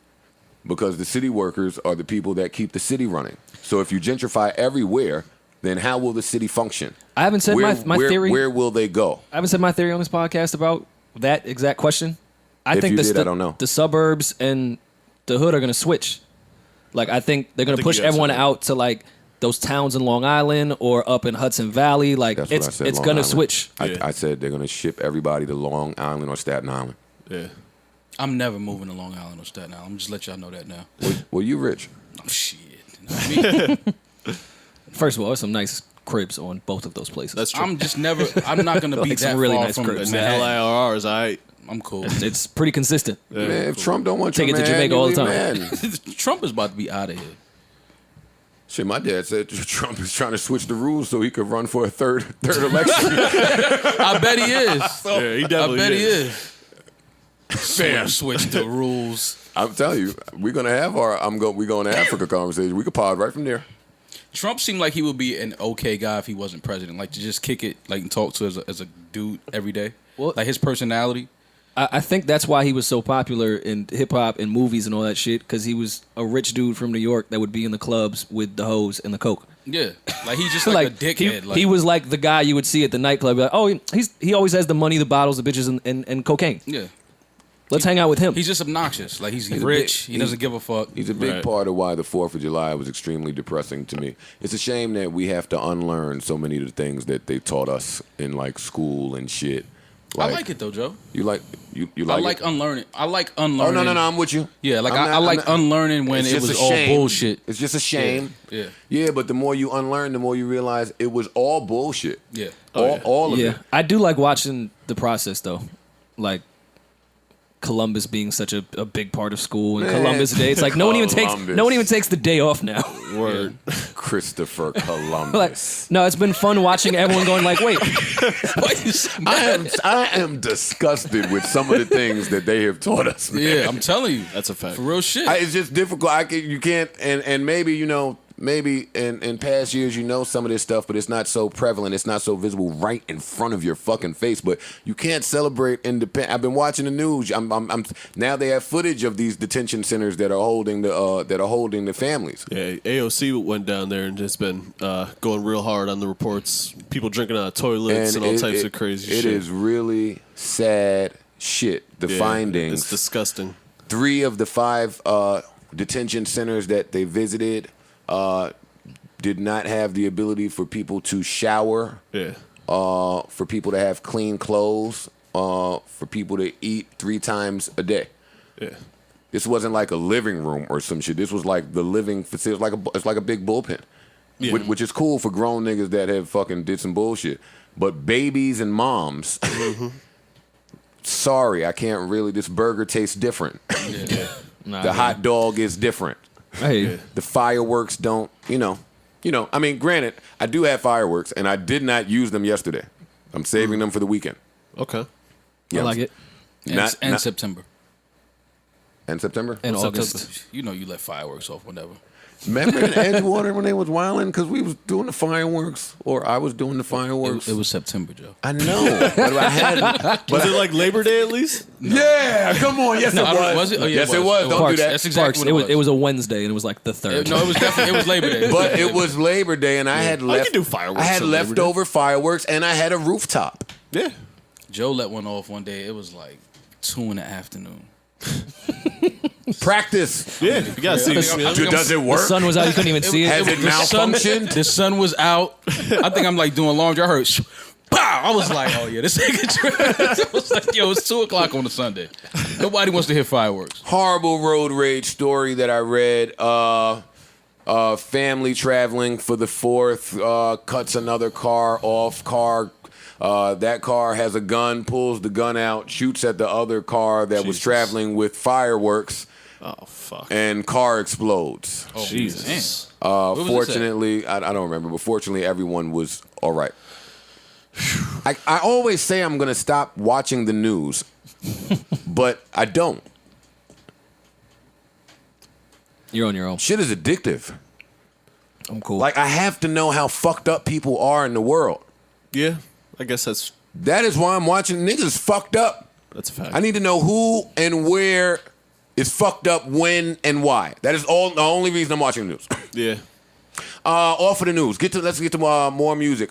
Because the city workers are the people that keep the city running. So if you gentrify everywhere, then how will the city function? I haven't said my theory. Where will they go? I haven't said my theory on this podcast about that exact question. I think I don't know. The suburbs and the hood are going to switch. Like, I think they're going to push everyone out to, like, those towns in Long Island or up in Hudson Valley. Like, it's going to switch. I said they're going to ship everybody to Long Island or Staten Island. Yeah. I'm never moving to Long Island or Staten Island. I'm just let y'all know that now. Well, you rich. Oh, shit. Not me. First of all, there's some nice cribs on both of those places. That's true. I'm not going to be Like that some really far nice from cribs. The Manhattan. LIRR is all right. I'm cool. It's pretty consistent. Man, if Trump don't want Take you, it to Jamaica all the time. Trump is about to be out of here. Shit, my dad said Trump is trying to switch the rules so he could run for a third election. I bet he is. Yeah, he definitely I bet he is. is. Switch the rules. I'm telling you, we're gonna have we're going to Africa conversation. We could pod right from there. Trump seemed like he would be an okay guy if he wasn't president. Like, to just kick it, like, and talk to as a dude every day. Well, like his personality. I think that's why he was so popular in hip hop and movies and all that shit, because he was a rich dude from New York that would be in the clubs with the hoes and the coke. Yeah, like he's just like a dickhead. He was like the guy you would see at the nightclub. Like, oh, he always has the money, the bottles, the bitches, and cocaine. Yeah. Let's hang out with him. He's just obnoxious. Like, he's rich. He doesn't give a fuck. He's a big part of why the 4th of July was extremely depressing to me. It's a shame that we have to unlearn so many of the things that they taught us in, like, school and shit. Like, I like it though, Joe. You like I like unlearning. I like unlearning. Oh no, I'm with you. Yeah, like I like unlearning when it was all bullshit. It's just a shame. Yeah. But the more you unlearn, the more you realize it was all bullshit. Yeah. All of it. I do like watching the process though, like Columbus being such a big part of school and Columbus Day. It's like no one even takes the day off now. Word. Christopher Columbus. Like, no, it's been fun watching everyone going like, wait. I am disgusted with some of the things that they have taught us, man. Yeah, I'm telling you. That's a fact. For real shit. It's just difficult. You can't, and maybe, maybe in past years some of this stuff, but it's not so prevalent. It's not so visible right in front of your fucking face. But you can't celebrate independence. I've been watching the news. I'm now they have footage of these detention centers that are holding the families. Yeah, AOC went down there and just been going real hard on the reports. People drinking out of toilets and all types of crazy shit. It is really sad shit. The findings. It's disgusting. 3 of the 5 detention centers that they visited did not have the ability for people to shower. Yeah. For people to have clean clothes. For people to eat 3 times a day. Yeah. This wasn't like a living room or some shit. This was like the living facility. It's like a big bullpen. Yeah. Which is cool for grown niggas that have fucking did some bullshit. But babies and moms, sorry, I can't really. This burger tastes different. Yeah. The hot dog is different. Hey. The fireworks don't, I mean, granted, I do have fireworks, and I did not use them yesterday. I'm saving them for the weekend. Okay. I like it. And September. And September? In September. August. You know you let fireworks off whenever. Remember in Edgewater when they was wilding because we was doing the fireworks, or I was doing the fireworks? It was September, Joe. I know, but I had. Was it like Labor Day at least? Yeah, come on. Yes, No, it was. was it? Oh, yeah, Yes, it was. Don't do that. That's exactly what it was a Wednesday and it was like the 3rd. No, it was definitely it was Labor Day. But it was Labor Day, and I had I left. can do fireworks I had on Labor Day. leftover fireworks, and I had a rooftop. Yeah. Joe let one off one day. It was like 2 in the afternoon. Practice. Yeah. You gotta see. Does it The work? sun was out, you couldn't even see it. Has it malfunctioned? The sun was out. I think I'm like doing laundry. I heard, pow! I was like, oh yeah, this ain't good. It was like, yo, it's 2:00 on a Sunday. Nobody wants to hear fireworks. Horrible road rage story that I read. Family traveling for the 4th, cuts another car off. That car has a gun, pulls the gun out, shoots at the other car that was traveling with fireworks. Oh fuck. And car explodes. Oh, Jesus. was this at? Fortunately, I don't remember, but fortunately everyone was all right. I always say I'm going to stop watching the news, but I don't. You're on your own. Shit is addictive. I'm cool. Like, I have to know how fucked up people are in the world. Yeah. I guess That is why I'm watching niggas fucked up. that's a fact. I need to know who and where is fucked up, when and why. That is all the only reason I'm watching the news. Yeah. Off of the news. Let's get to more music.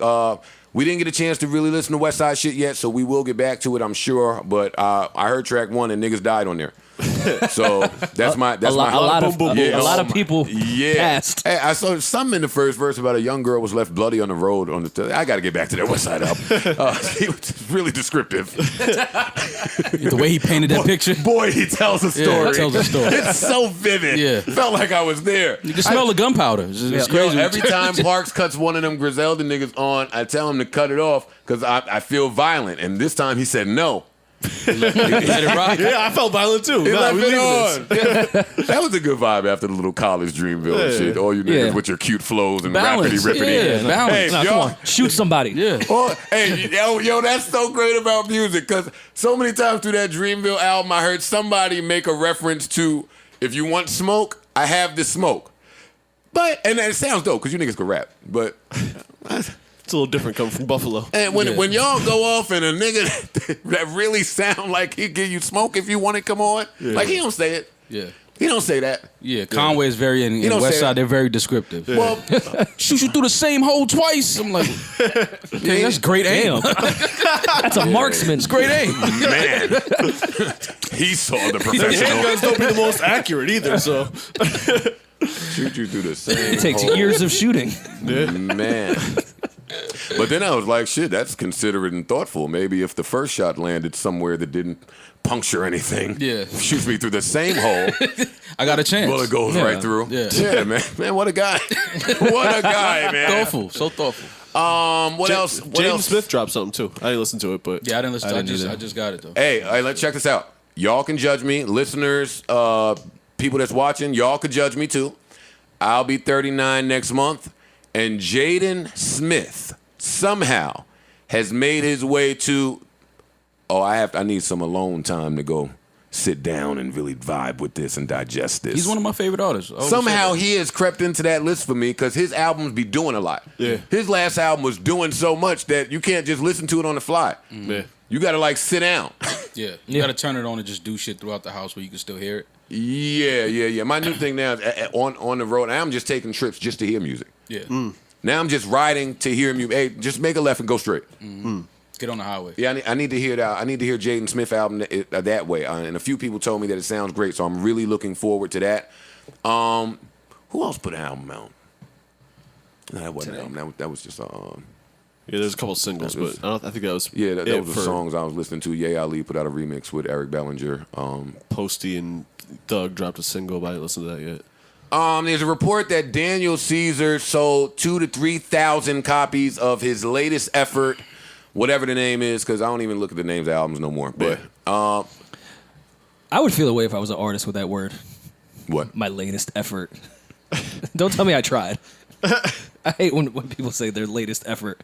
We didn't get a chance to really listen to West Side shit yet, so we will get back to it, I'm sure. But I heard track 1 and niggas died on there. So that's my a lot of people yeah. passed. Hey, I saw something in the first verse about a young girl was left bloody on the road. I got to get back to that West Side album. He was really descriptive. The way he painted that picture. Boy, he tells a story. Yeah, he tells a story. It's so vivid. Yeah. Felt like I was there. You can smell the gunpowder. It's crazy. Yo, every time Parks cuts one of them Griselda niggas on, I tell him to cut it off because I feel violent. And this time he said no. Let it rock. Yeah, I felt violent too. He Nah, left we it leaving on. this. That was a good vibe after the little college Dreamville and shit. All you niggas Yeah. with your cute flows and Balance. rapidy-rippity. Yeah, balance. Hey, Nah, yo, come on. Shoot somebody. Yeah. oh, hey, yo, that's so great about music because so many times through that Dreamville album, I heard somebody make a reference to, if you want smoke, I have the smoke. And it sounds dope because you niggas can rap. But It's a little different coming from Buffalo. and when y'all go off and a nigga that really sound like he give you smoke if you want it, come on. Like, he don't say it. Yeah. He don't say that. Yeah. Conway is very in don't West say Side. that. They're very descriptive. Well, Shoot you through the same hole twice. I'm like, yeah, that's great aim. That's a marksman. It's great aim. man. He saw the professional. Handguns don't be the most accurate either, so. Shoot you through the same It takes hole. years of shooting. Man. But then I was like, shit, that's considerate and thoughtful. Maybe if the first shot landed somewhere that didn't puncture anything, Yeah. shoots me through the same hole, I got a chance. bullet goes Yeah. right through. Yeah. Man. Man, what a guy. What a guy, man. Thoughtful. So thoughtful. What else? What Jaden else? Smith dropped something too. I didn't listen to it, but Yeah, I didn't listen. I either. just got it though. Hey, let's check this out. Y'all can judge me. Listeners, people that's watching, y'all could judge me too. I'll be 39 next month. And Jaden Smith somehow has made his way to, I need some alone time to go sit down and really vibe with this and digest this. He's one of my favorite artists. Oh, Somehow shit. he has crept into that list for me because his albums be doing a lot. Yeah. His last album was doing so much that you can't just listen to it on the fly. yeah. You got to like sit down. Yeah, you got to turn it on and just do shit throughout the house where you can still hear it. Yeah. My new thing now is on the road. I'm just taking trips just to hear music. Yeah, Now I'm just riding to hear music. Hey, just make a left and go straight. get on the highway. Yeah, I need to hear that. I need to hear Jaden Smith album that way. And a few people told me that it sounds great, so I'm really looking forward to that. Who else put an album out? No, that wasn't an album. That was just Yeah, there's a couple singles, but I think that was that it was the for songs I was listening to. Ye Ali put out a remix with Eric Bellinger. Posty and Doug dropped a single, but I didn't listen to that yet. There's a report that Daniel Caesar sold 2,000 to 3,000 copies of his latest effort, whatever the name is, because I don't even look at the names of albums no more. But I would feel away if I was an artist with that word. what? My latest effort. Don't tell me I tried. I hate when people say their latest effort.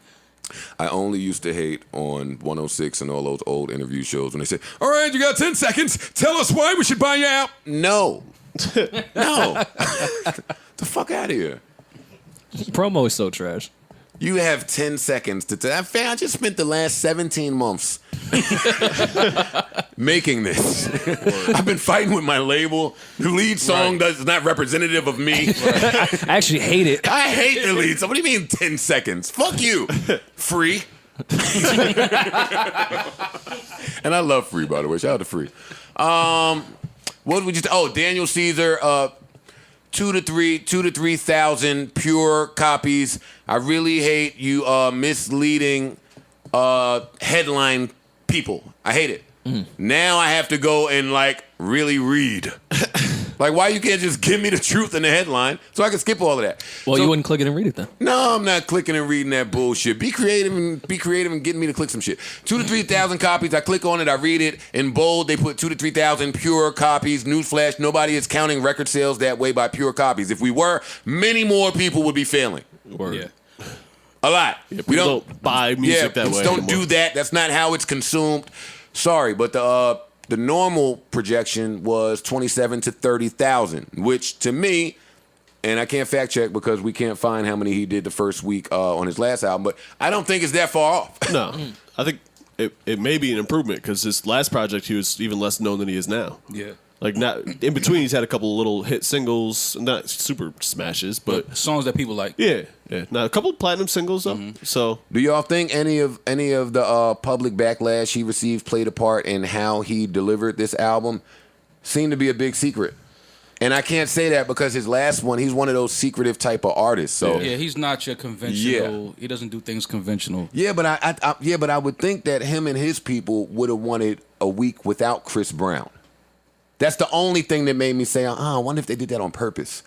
I only used to hate on 106 and all those old interview shows when they said, all right, you got 10 seconds. Tell us why we should buy you out. No. No. The fuck out of here. Promo is so trash. You have 10 seconds to tell. I just spent the last 17 months making this. I've been fighting with my label. The lead song is not representative of me. I actually hate it. I hate the lead song. What do you mean 10 seconds? Fuck you. Free. And I love Free, by the way. Shout out to Free. What would you? Daniel Caesar. 2,000 to 3,000 pure copies. I really hate you misleading headline people. I hate it. Now I have to go and really read. Why you can't just give me the truth in the headline so I can skip all of that? Well, you wouldn't click it and read it then. No, I'm not clicking and reading that bullshit. Be creative and getting me to click some shit. 2,000 to 3,000 copies. I click on it. I read it. In bold, they put 2,000 to 3,000 pure copies. Newsflash, nobody is counting record sales that way by pure copies. If we were, many more people would be failing. Word. Yeah. A lot. Yeah, we don't buy music that way don't anymore. do that. That's not how it's consumed. Sorry, but the normal projection was 27 to 30,000, which to me, and I can't fact check because we can't find how many he did the first week on his last album, but I don't think it's that far off. No, I think it may be an improvement because his last project he was even less known than he is now. Yeah. Not in between, he's had a couple of little hit singles, not super smashes, but songs that people like. yeah. Now a couple of platinum singles though. So Do y'all think any of the public backlash he received played a part in how he delivered this album? Seemed to be a big secret. And I can't say that because his last one, he's one of those secretive type of artists. So Yeah, he's not your conventional. He doesn't do things conventional. yeah, but I would think that him and his people would have wanted a week without Chris Brown. That's the only thing that made me say, I wonder if they did that on purpose.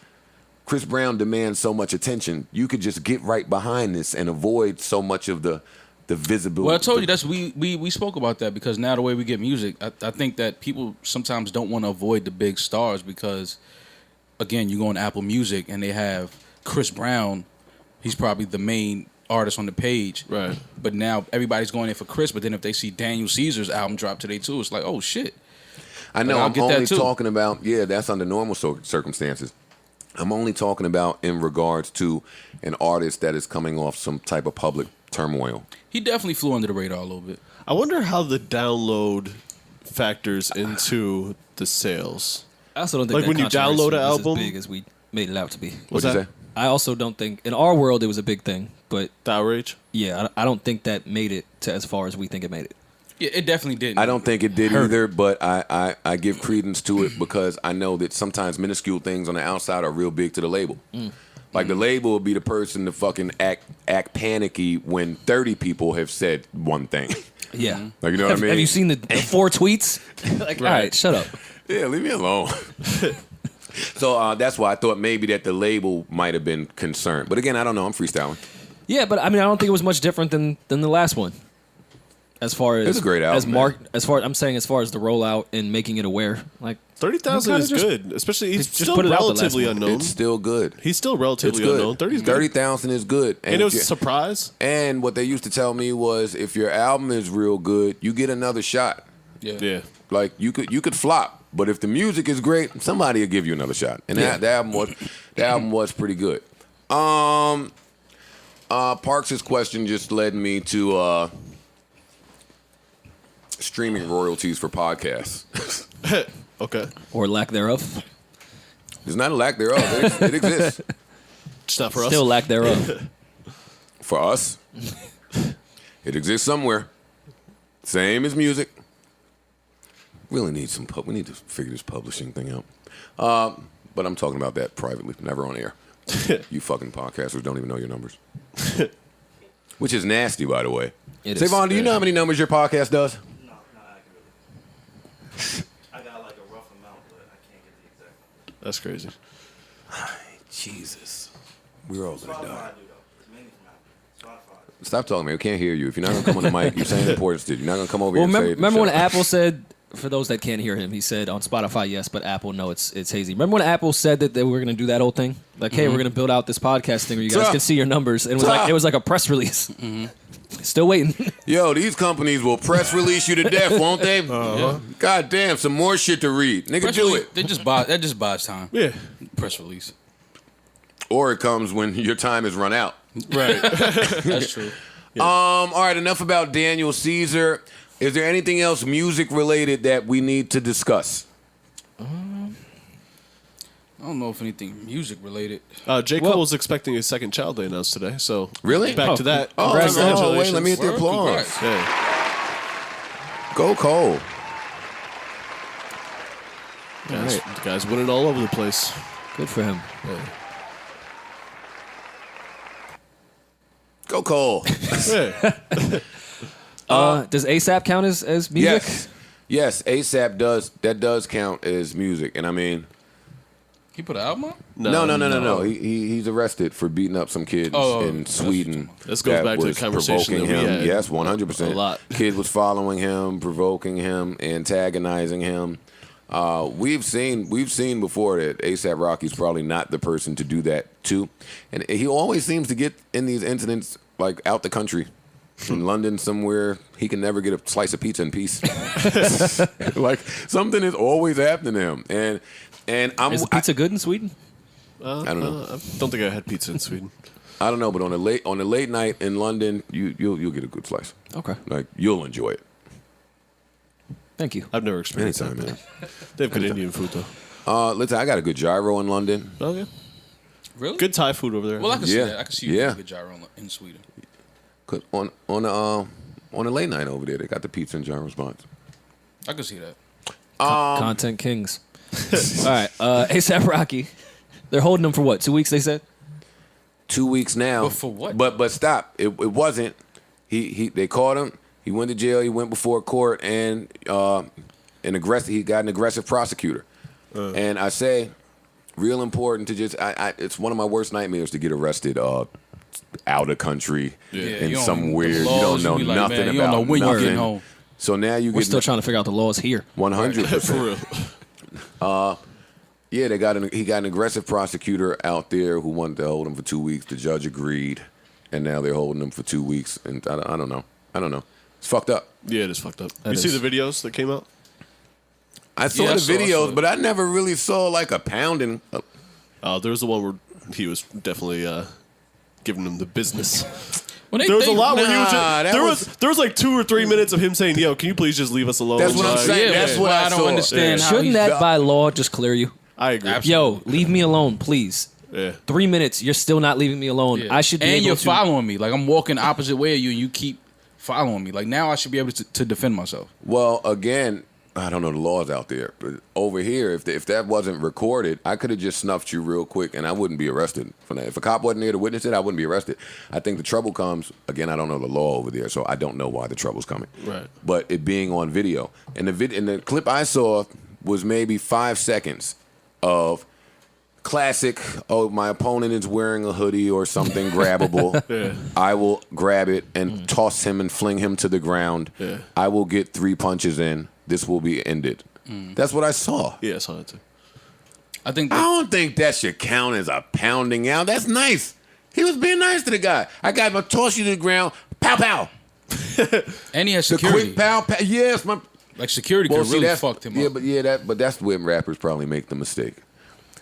Chris Brown demands so much attention. You could just get right behind this and avoid so much of the visibility. Well, I told you that's we spoke about that because now the way we get music, I think that people sometimes don't want to avoid the big stars because, again, you go on Apple Music and they have Chris Brown. He's probably the main artist on the page. right. But now everybody's going in for Chris. But then if they see Daniel Caesar's album drop today too, it's like, oh shit. I know. I'll I'm get that only too. talking about, that's under normal circumstances. I'm only talking about in regards to an artist that is coming off some type of public turmoil. He definitely flew under the radar a little bit. I wonder how the download factors into the sales. I also don't think Like that when you controversy download an was album- as big as we made it out to be. What'd you that? say? I also don't think in our world it was a big thing, but The outrage? yeah, I don't think that made it to as far as we think it made it. Yeah, it definitely didn't. I don't think it did either, but I give credence to it because I know that sometimes minuscule things on the outside are real big to the label. Like the label will be the person to fucking act panicky when 30 people have said one thing. Yeah, Like, you know what I mean? Have you seen the 4 tweets? Like, all right, shut up. Yeah, leave me alone. So that's why I thought maybe that the label might have been concerned. But again, I don't know. I'm freestyling. Yeah, but I mean, I don't think it was much different than the last one. As far as It's a great album, as as far as the rollout and making it aware, like 30,000 kinda is just- good. Especially he's just still put it out the last relatively one. unknown. It's still good. He's still It's relatively good. unknown. 30's good. 30,000 is good. And it was if a you- surprise. And what they used to tell me was if your album is real good, you get another shot. Yeah. Yeah. Like you could flop, but if the music is great, somebody will give you another shot. And the album was pretty good. Parks' question just led me to streaming royalties for podcasts. Okay. or lack thereof. There's not a lack thereof. It exists. Just not for Still us. lack thereof. For us, it exists somewhere. Same as music. Really need we need to figure this publishing thing out. But I'm talking about that privately, never on air. You fucking podcasters don't even know your numbers. Which is nasty, by the way. It is. Savon, do you know how many numbers your podcast does? No, not accurately. I got like a rough amount, but I can't get the exact number. That's crazy. Jesus. We're all gonna Spotify I die. do though. It's mainly from Apple. Spotify. Stop talking, man. We can't hear you. If you're not gonna come on the mic, you're saying important shit. You're not gonna come over Well, here and say it. remember when Shut up. Apple said, for those that can't hear him, he said on Spotify, yes, but Apple, no, it's hazy. Remember when Apple said that they were going to do that whole thing? Like, hey, we're going to build out this podcast thing where you guys Tuh. can see your numbers. And it was like a press release. Still waiting. Yo, these companies will press release you to death, won't they? God damn, some more shit to read. Nigga, Press do release, it. that just buys time. Yeah. Press release. Or it comes when your time is run out. Right. That's true. All right, enough about Daniel Caesar. Is there anything else music related that we need to discuss? I don't know if anything music related. J. Cole was expecting his second child to announce today, so Really? back to that. Oh, Congratulations. wait, let me hit the Word, applause. congrats. Yeah. Go Cole. The guy's winning all over the place. Good for him. Go Cole. Yeah. Does ASAP count as music? Yes, ASAP does count as music. And I mean, He put an album out? no. He's arrested for beating up some kids in Sweden. This goes that back to the was conversation provoking that we him. had. Yes, 100%. A lot. Kid was following him, provoking him, antagonizing him. We've seen before that ASAP Rocky's probably not the person to do that to, and he always seems to get in these incidents like out the country, in London somewhere. He can never get a slice of pizza in peace. Like something is always happening to him, and I'm. Is the pizza good in Sweden? I don't know. I don't think I had pizza in Sweden. I don't know, but on a late night in London, you'll get a good slice. Okay. Like you'll enjoy it. Thank you. I've never experienced Anytime, that. man. They have good Indian food, though. Listen, I got a good gyro in London. Oh, yeah. Really? Good Thai food over there. Well, I can see Yeah. that. I can see you Yeah. yeah. good gyro in Sweden. 'Cause on a late night over there, they got the pizza and gyro spots. I can see that. Content kings. All right. ASAP Rocky. They're holding him for what? 2 weeks, they said? 2 weeks now. But for what? But stop. It wasn't. They caught him. He went to jail. He went before court, and he got an aggressive prosecutor. And I say, real important to just. It's one of my worst nightmares to get arrested out of country in you don't some know weird. the You laws, don't know you be like, nothing man, about you don't know when you're nothing. getting home. So now you We're get still trying to figure out the laws here. 100%. For real. Yeah, he got an aggressive prosecutor out there who wanted to hold him for 2 weeks. The judge agreed, and now they're holding him for 2 weeks. And I don't know. It's fucked up. Yeah, it is fucked up. You That see is. the videos that came out? I saw Yeah, I the saw videos, it. but I never really saw like a pounding. There was the one where he was definitely giving them the business. When There was a lot where he was Nah, that just, there was like 2 or 3 minutes of him saying, "Yo, can you please just leave us alone?" That's what I'm Like, saying. Yeah, That's but what I I don't saw. understand how Shouldn't he's that by law just clear you? I agree. Absolutely. Yo, leave me alone, please. Yeah. 3 minutes, you're still not leaving me alone. Yeah. I should be and able you're to. following me. Like I'm walking the opposite way of you, and you keep following me. Like now, I should be able to defend myself. Well, again, I don't know the laws out there, but over here, if that wasn't recorded, I could have just snuffed you real quick, and I wouldn't be arrested for that. If a cop wasn't there to witness it, I wouldn't be arrested. I think the trouble comes again. I don't know the law over there, so I don't know why the trouble's coming. Right. But it being on video, and the clip I saw was maybe 5 seconds of classic. Oh, my opponent is wearing a hoodie or something grabbable. Yeah. I will grab it and toss him and fling him to the ground. Yeah. I will get 3 punches in. This will be ended. That's what I saw. Yeah, I saw that too. I think I don't think that should count as a pounding out. That's nice. He was being nice to the guy. I got him to toss you to the ground. Pow, pow. and he has The security. quick pow, pow. Yes, my. Like security could have really fucked him up. But that's when rappers probably make the mistake.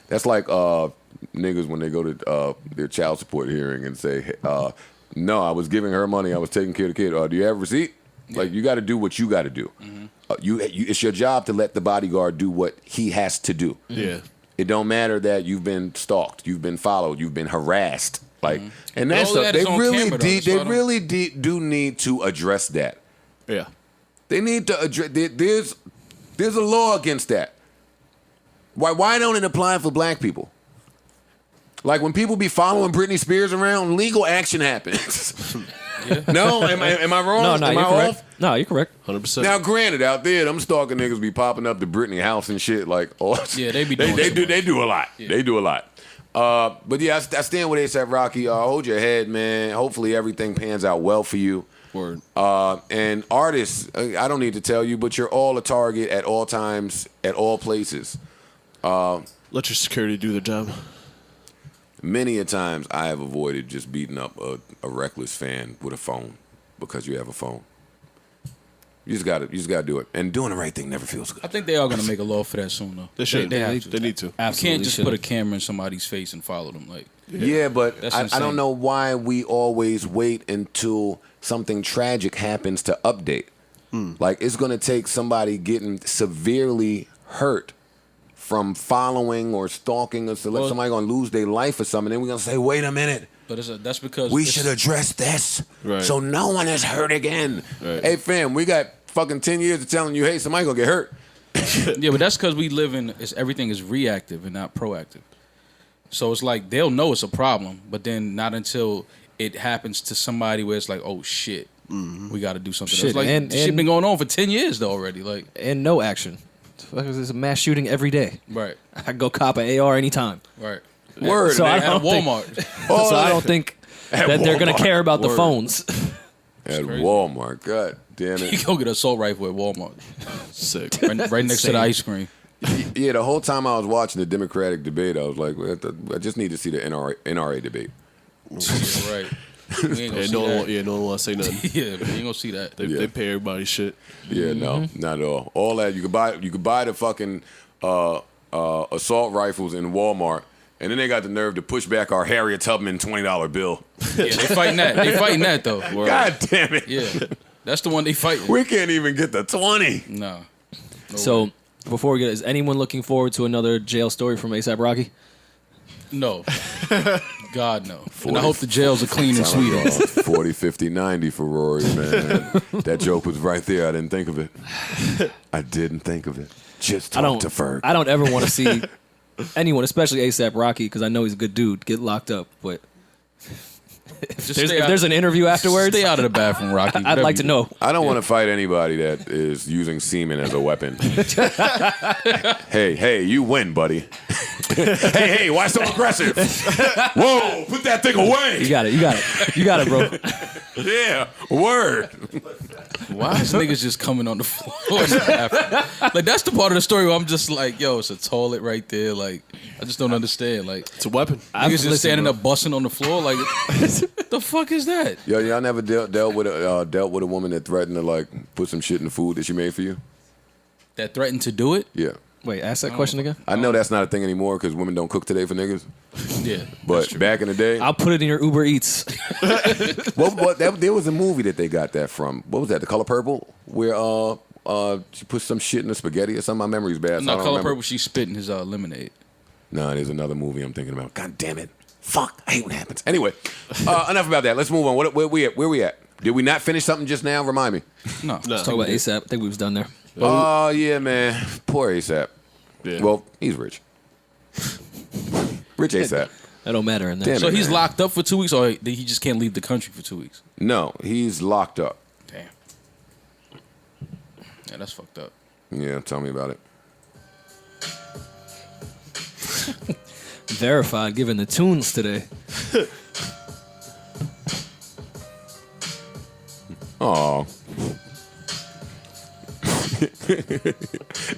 That's like niggas when they go to their child support hearing and say, "No, I was giving her money. I was taking care of the kid. Do you have a receipt?" Like you got to do what you got to do. It's your job to let the bodyguard do what he has to do. Yeah. It don't matter that you've been stalked, you've been followed, you've been harassed. Like, and that's All of that is they on really camera, though. That's why I don't- do need to address that. Yeah. They need to address. There's a law against that. Why don't it apply for black people? Like when people be following Britney Spears around, legal action happens. No, am I wrong? No, am I you're off? correct. No, you're correct. 100%. Now, granted, out there, them stalking niggas be popping up the Britney house and shit. Like, Yeah, they be doing they too do a lot. Yeah. They do a lot. But yeah, I stand with A$AP Rocky. Hold your head, man. Hopefully everything pans out well for you. Word. And artists, I don't need to tell you, but you're all a target at all times, at all places. Let your security do their job. Many a times I have avoided just beating up a reckless fan with a phone. because you have a phone. You just gotta do it. And doing the right thing never feels good. I think they are gonna make a law for that soon, though. They should. They have to. They need to. You Absolutely can't just should. put a camera in somebody's face and follow them. Like, Yeah, but That's I insane. don't know why we always wait until something tragic happens to update. Like, it's going to take somebody getting severely hurt from following or stalking or somebody going to lose their life or something. Then we're going to say, wait a minute. but that's because We should address this Right. so no one is hurt again. Right. Hey, fam, we got fucking 10 years of telling you, hey, somebody going to get hurt. Yeah, but that's because we live in everything is reactive and not proactive. So it's like they'll know it's a problem, but then not until it happens to somebody where it's like, oh shit, we got to do something Shit, else. Like and- shit been going on for 10 years though already. Like, And no action. There's a mass shooting every day. right, I can go cop an AR anytime. right. Word, So I nigga. At don't think- Walmart. So I don't think At that they're going Walmart. to care about the Word. phones. At crazy. Walmart. God damn You it. go get an assault rifle at Walmart, Sick. right next to the ice cream. Yeah, the whole time I was watching the Democratic debate, I was like, well, I just need to see the NRA debate. Yeah, right. We ain't gonna Yeah, see no that. one, yeah, no one wants to say nothing. Yeah, we ain't gonna see that. They pay everybody shit. Yeah, no, not at all. All that you could buy the fucking assault rifles in Walmart, and then they got the nerve to push back our Harriet Tubman $20 bill. Yeah, they fighting that. They fighting that though. God damn it! Yeah, that's the one they fighting. We can't even get the 20. No. So before we get, is anyone looking forward to another jail story from ASAP Rocky? No. God, no. And I hope the jails are clean and sweet. 40, 50, 90 for Rory, man. That joke was right there. I didn't think of it. I didn't think of it. Just talk to Ferg. I don't ever want to see anyone, especially ASAP Rocky, because I know he's a good dude, get locked up. But Just if stay out- there's an interview afterwards, Stay out of the bathroom, Rocky. I'd Whatever like to you- know. I don't want to fight anybody that is using semen as a weapon. Hey, you win, buddy. hey, why so aggressive? Whoa, put that thing away. You got it, bro. Yeah, word. Why is niggas just coming on the floor? in the bathroom? Like, that's the part of the story where I'm just like, yo, it's a toilet right there. Like, I just don't understand. Like, It's a weapon. niggas just standing up busting on the floor. Like, the fuck is that? Yo, y'all never dealt with a woman that threatened to like put some shit in the food that she made for you? That threatened to do it? Yeah. Wait, ask that question again. I know that's not a thing anymore because women don't cook today for niggas. Yeah. But back in the day, I'll put it in your Uber Eats. there was a movie that they got that from. What was that? The Color Purple, where she put some shit in the spaghetti or something. My memory's bad. So I No, don't Color remember. Purple, she spit in his lemonade. No, there's another movie I'm thinking about. God damn it! Fuck, I hate when it happens. Anyway, enough about that. Let's move on. Where we at? Did we not finish something just now? Remind me. No. Let's talk about ASAP. I think we was done there. Oh yeah, man. Poor ASAP. Yeah. Well, he's rich. Rich ASAP. That don't matter in there. Damn So it, he's man. locked up for 2 weeks, or he just can't leave the country for 2 weeks? No, he's locked up. Damn. Yeah, that's fucked up. Yeah, tell me about it. Verified, giving the tunes today. Oh.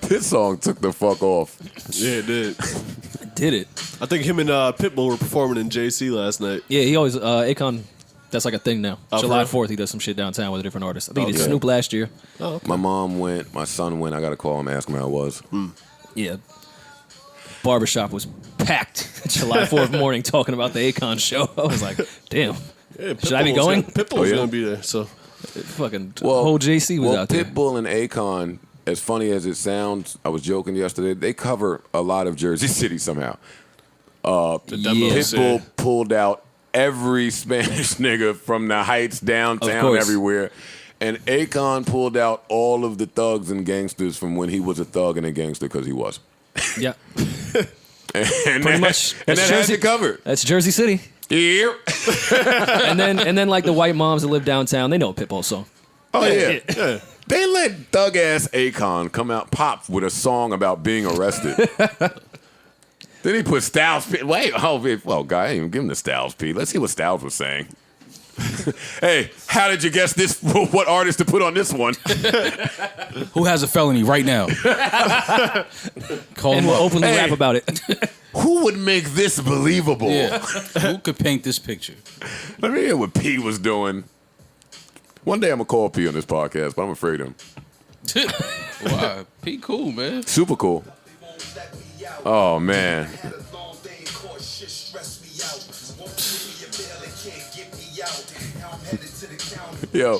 This song took the fuck off. Yeah, it did. Did it? I think him and Pitbull were performing in J.C. last night. Yeah, he always Akon. That's like a thing now. Oh, July for 4th, he does some shit downtown with a different artist. I think he did Okay. Snoop last year. My mom went, my son went. I got to call him, ask him how it was. Yeah. Barbershop was packed July 4th morning talking about the Akon show. I was like, damn. Yeah, Should I be going? Pitbull's Oh, yeah? gonna be there. So Fucking Well, whole JC was well, out there. Pitbull and Akon, as funny as it sounds, I was joking yesterday, they cover a lot of Jersey City somehow. Yeah. Pitbull pulled out every Spanish nigga from the Heights downtown course. everywhere. And Akon pulled out all of the thugs and gangsters from when he was a thug and a gangster because he was. Yeah. And Pretty much. And That's that has Jersey. it covered. That's Jersey City. Yeah. And then like the white moms that live downtown, they know a Pitbull song. Oh, yeah. They let thug ass Akon come out pop with a song about being arrested. Then he put Styles P. Wait, well, guy, I didn't even give him the Styles P. Let's see what Styles was saying. Hey, how did you guess this? What artist to put on this one? Who has a felony right now? Call And him we'll up. openly Hey. rap about it. Who would make this believable? Yeah. Who could paint this picture? Let me hear what P was doing. One day I'm gonna call P on this podcast, but I'm afraid of him. Wow, P cool, man. Super cool. Oh man. Yo.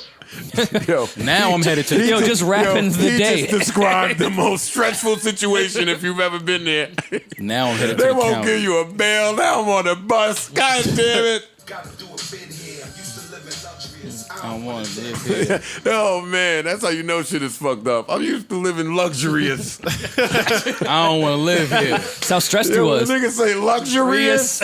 Now I'm headed to the just rapping the day. He just described the most stressful situation if you've ever been there. Now I'm headed to They the won't county. give you a bail. Now I'm on the bus. God damn it. I don't want to live here. Oh man, that's how you know shit is fucked up. I'm used to living luxurious. I don't want to live here. That's how stressed he Yo, was. niggas say luxurious.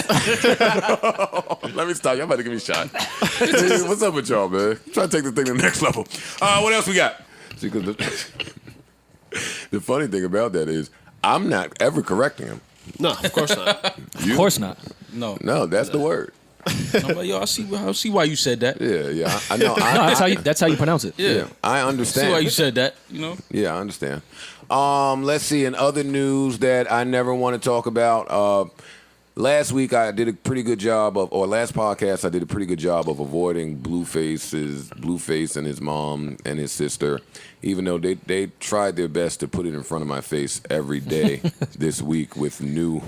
Let me stop. Y'all about to give me a shot. Hey, what's up with y'all, man? Try to take the thing to the next level. What else we got? See, 'cause the funny thing about that is I'm not ever correcting him. No, of course not. Of course not. No, that's the word. I'm like, yo, I see why you said that. Yeah. I know. No, that's how you pronounce it. Yeah. I I see understand. why you said that, you know? Yeah, I understand. Let's see. In other news that I never want to talk about, last week I did a pretty good job of, or last podcast I did a pretty good job of avoiding Blueface and his mom and his sister, even though they tried their best to put it in front of my face every day this week with new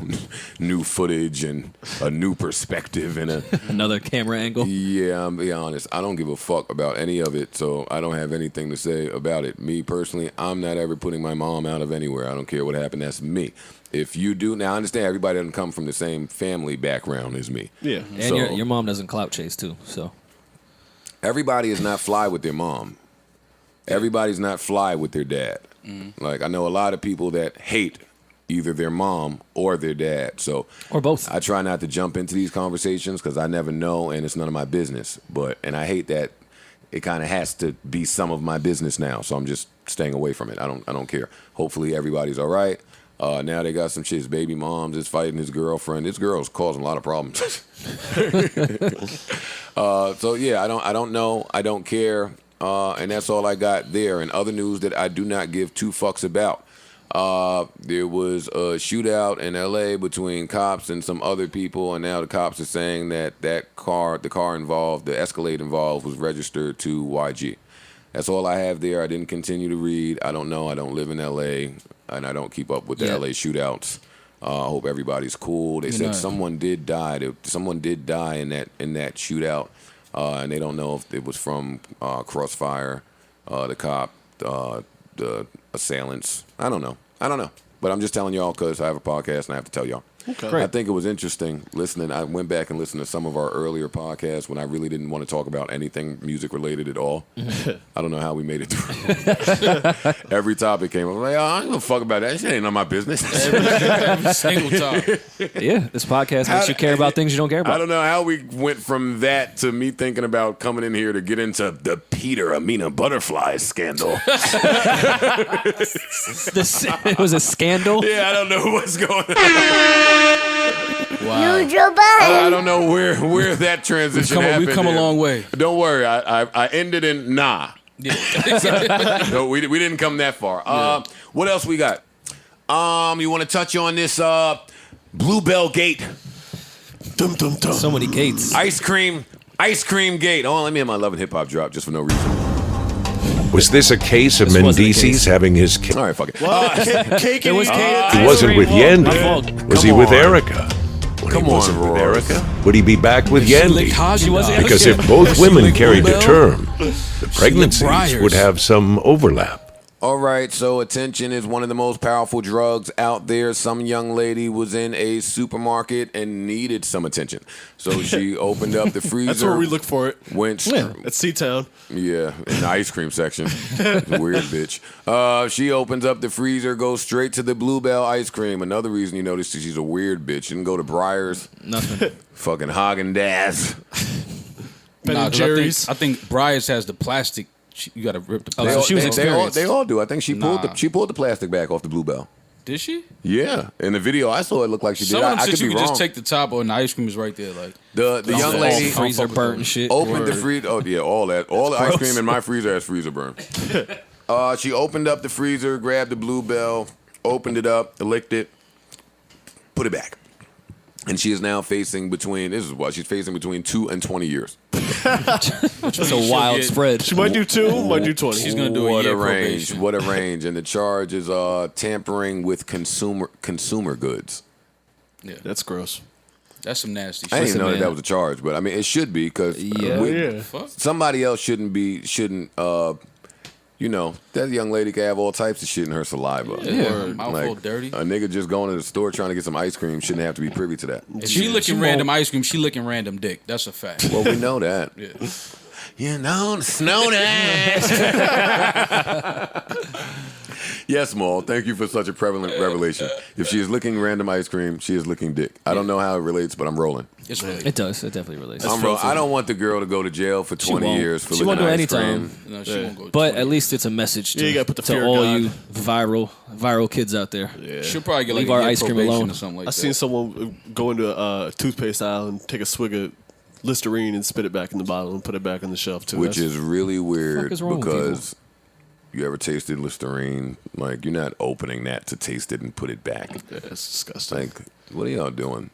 footage and a new perspective and Another camera angle. Yeah, I'm being honest. I don't give a fuck about any of it, so I don't have anything to say about it. Me personally, I'm not ever putting my mom out of anywhere. I don't care what happened. That's me. If you do, now I understand everybody doesn't come from the same family background as me. Yeah. And So- your mom doesn't clout chase too, so. Everybody is not fly with their mom. Everybody's not fly with their dad. Like I know a lot of people that hate either their mom or their dad. So Or both. I try not to jump into these conversations because I never know and it's none of my business. And I hate that it kind of has to be some of my business now. So I'm just staying away from it. I don't care. Hopefully everybody's all right. Now they got some shit. His baby mom's is fighting his girlfriend. This girl's causing a lot of problems. So yeah, I don't know. I don't care. And that's all I got there. And other news that I do not give two fucks about. There was a shootout in L.A. between cops and some other people, and now the cops are saying that the car involved, the Escalade involved, was registered to YG. That's all I have there. I didn't continue to read. I don't know. I don't live in L.A., and I don't keep up with the L.A. shootouts. I hope everybody's cool. They said someone did die. Someone did die in that shootout, and they don't know if it was from Crossfire, the cop, the assailants. I don't know. But I'm just telling y'all because I have a podcast and I have to tell y'all. Okay. I think it was interesting listening. I went back and listened to some of our earlier podcasts when I really didn't want to talk about anything music related at all. I don't know how we made it through. Every topic came up. I'm like, oh, I don't give a fuck about that. Shit ain't none of my business. Every single time. Yeah, this podcast makes you care about things you don't care about. I don't know how we went from that to me thinking about coming in here to get into the Peter Amina Butterfly scandal. It was a scandal. Yeah, I don't know what's going on. Wow. Neutral button. I don't know where that transition happened. We've come a here. long way. Don't worry, I ended in nah. Yeah. No, we didn't come that far. What else we got? You want to touch on this Blue Bell-Gate? Dum dum dum. So many gates. Ice cream gate. Oh, let me have my Love and Hip Hop drop just for no reason. Was this a case of This wasn't a Mendices case. having his All right, fuck it. Cake It was and cake. He Ice wasn't cream. with My Yandy. fault. Was Come he with on. Erica? When Come he on, wasn't with Rory. Erica, would he be back with Yandy? She wasn't. Because if both women carried to term, the pregnancies Briars. would have some overlap. All right, so attention is one of the most powerful drugs out there. Some young lady was in a supermarket and needed some attention. So she opened up the freezer. That's where we look for it. Went At C-Town. Yeah, in the ice cream section. It's a weird bitch. She opens up the freezer, goes straight to the Bluebell ice cream. Another reason you notice she's a weird bitch. She didn't go to Briars, Nothing. fucking Haagen-Dazs. Ben and 'cause Jerry's. I think Briars has the plastic. You got to rip the Oh, plastic. so she was experienced. They all do. I think she pulled Nah. she pulled the plastic back off the Bluebell. Did she? Yeah, in the video I saw, it looked like she did. Some of I them could said be you could wrong. just take the top and the ice cream is right there. Like the young all lady free. freezer burnt and shit. opened the Word. freezer. Oh yeah, all that. All the ice cream in my freezer has freezer burn. She opened up the freezer, grabbed the Bluebell, opened it up, licked it, put it back. And she is now facing between, this is what, she's facing between 2 and 20 years. It's a wild spread. She might do 2, might do 20. She's gonna do a What year a range! probation. What a range! And the charge is tampering with consumer goods. Yeah, That's gross. that's some nasty I didn't shit. even know man. that was a charge, but I mean, it should be because Yeah. Fuck. somebody else shouldn't. That young lady can have all types of shit in her saliva. Yeah, mouth all dirty. A nigga just going to the store trying to get some ice cream shouldn't have to be privy to that. If she licking random ice cream, she licking random dick. That's a fact. Well, we know that. Yeah. You know, snow that. Yes, Maul. Thank you for such a prevalent revelation. If she is licking random ice cream, she is licking dick. I don't know how it relates, but I'm rolling. It's really. It does. It definitely relates. I don't want the girl to go to jail for 20 won't. years for She licking won't do ice any cream. time. No, she won't go. to But 20. at least it's a message to, Yeah, you gotta put the fear to of all God. you viral kids out there. Yeah. She'll probably get like Leave a our year ice cream probation alone. or something like I that. seen someone go into a toothpaste aisle and take a swig of Listerine and spit it back in the bottle and put it back on the shelf too. Which is really weird is wrong with because you ever tasted Listerine? Like, you're not opening that to taste it and put it back. that's disgusting. Like, what are y'all doing?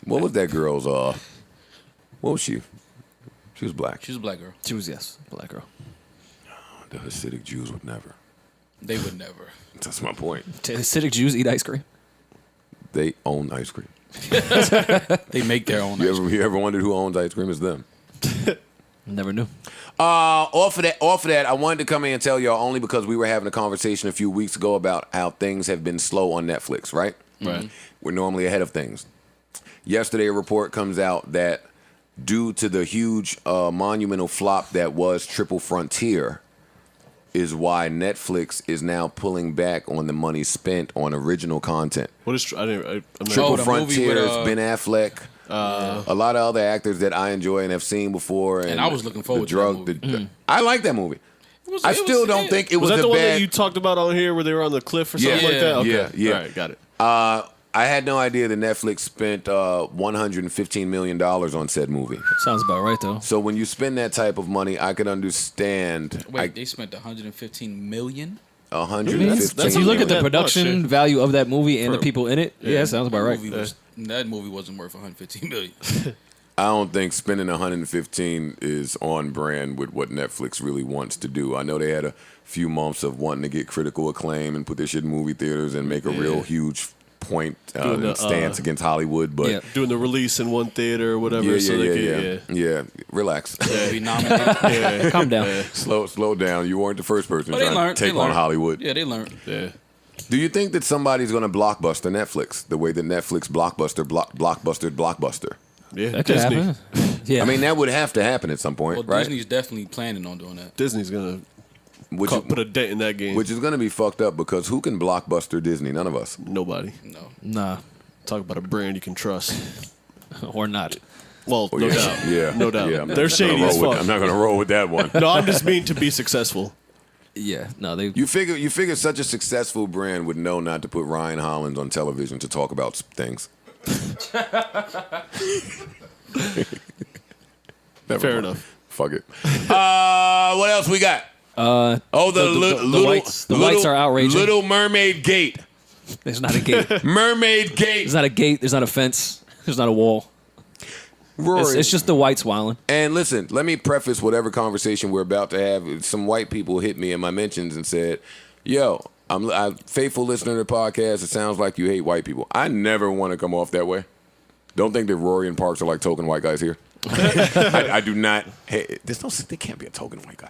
What was that girl's, what was she? She was black. She's a black girl. She was, yes, black girl. The Hasidic Jews would never. They would never. That's my point. Hasidic Jews eat ice cream. They own ice cream. They make their own. You ever wondered who owns ice cream? It's them. Never knew. Off of that, I wanted to come in and tell y'all only because we were having a conversation a few weeks ago about how things have been slow on Netflix, right? Right. We're normally ahead of things. Yesterday, a report comes out that due to the huge monumental flop that was Triple Frontier, is why Netflix is now pulling back on the money spent on original content. What is? I'm not, Triple the movie Frontier with, is Ben Affleck. A lot of other actors that I enjoy and have seen before. And I was looking forward to that movie. I like that movie. I still don't think it was that a the one bad. that you talked about on here where they were on the cliff or something like that? Okay. Yeah. All right, got it. I had no idea that Netflix spent $115 million on said movie. Sounds about right, though. So when you spend that type of money, I could understand. Wait, they spent 115 million. 115. that's If you look not at the that production much, value of that movie and the For- people in it, yeah, sounds about right. That movie wasn't worth 115 million. I don't think spending 115 is on brand with what Netflix really wants to do. I know they had a few months of wanting to get critical acclaim and put their shit in movie theaters and make a real huge point Doing the, stance against Hollywood, but Yeah. Doing the release in one theater or whatever. yeah. Relax. Be nominated. Calm down. Slow down. You weren't the first person But they trying learned. to take they on learned. Hollywood. Yeah, they learned. Yeah. Do you think that somebody's going to blockbuster Netflix the way that Netflix blockbuster? Yeah. That could Disney. happen. Yeah. I mean, that would have to happen at some point, Well, right? Disney's definitely planning on doing that. Disney's gonna Which, put a dent in that game. which is going to be fucked up because who can blockbuster Disney? None of us. Nobody. No. nah. Talk about a brand you can trust. Or not. Well, no doubt. Yeah. No doubt. Yeah, I'm not They're gonna shady as roll with- fuck. I'm not going to roll with that one. No, I'm just mean to be successful. Yeah. No, they. You figure such a successful brand would know not to put Ryan Hollins on television to talk about things. Fair enough. Fuck it. What else we got? The whites are outraging. Little Mermaid Gate. There's not a gate. Mermaid Gate. There's not a gate. There's not a fence. There's not a wall. Rory. It's just the whites wilding. And listen, let me preface whatever conversation we're about to have. Some white people hit me in my mentions and said, "Yo, I'm a faithful listener to the podcast. It sounds like you hate white people." I never want to come off that way. Don't think that Rory and Parks are like token white guys here. I do not. Hey, there's no. There can't be a token white guy.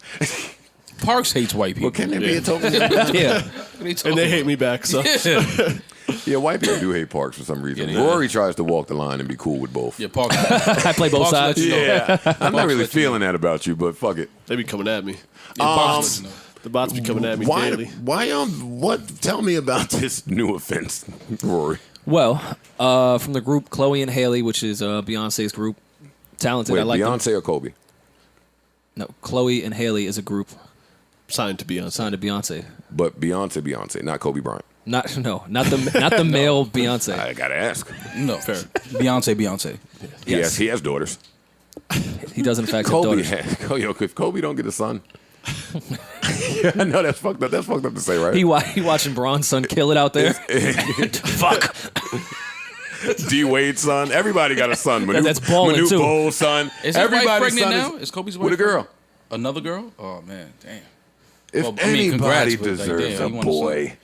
Parks hates white people. Well, can there be a token? white guy? Yeah. And they hate me back, so. Yeah, white people do hate Parks for some reason. Yeah, they Rory tries to walk the line and be cool with both. Yeah, Parks. I play both Parks sides. let you know. Yeah, I'm not Parks really let you feeling that about you, but fuck it. They be coming at me. Yeah, Parks let you know. The bots be coming at me Why? daily. What? Tell me about this new offense, Rory. Well, from the group Chloe and Haley, which is Beyonce's group, talented. Wait, I like them. Beyonce or Kobe? No, Chloe and Haley is a group Signed to Beyonce. signed to Beyonce. But Beyonce, not Kobe Bryant. Not the male Beyonce. I gotta ask. No, fair. Beyonce. Yes. He has daughters. He does in fact have Kobe daughters. has. If Kobe don't get a son, I know that's fucked up. That's fucked up to say, right? He watching Braun's son kill it out there. Fuck. D Wade's son. Everybody got a son. That's Ballin, Manute too. Bol's son. Is his wife Everybody's pregnant son now? Is Kobe's wife with a girl. Another girl? Oh man, damn. If Well, I mean, congrats, anybody but, like, deserves damn, a you want a boy,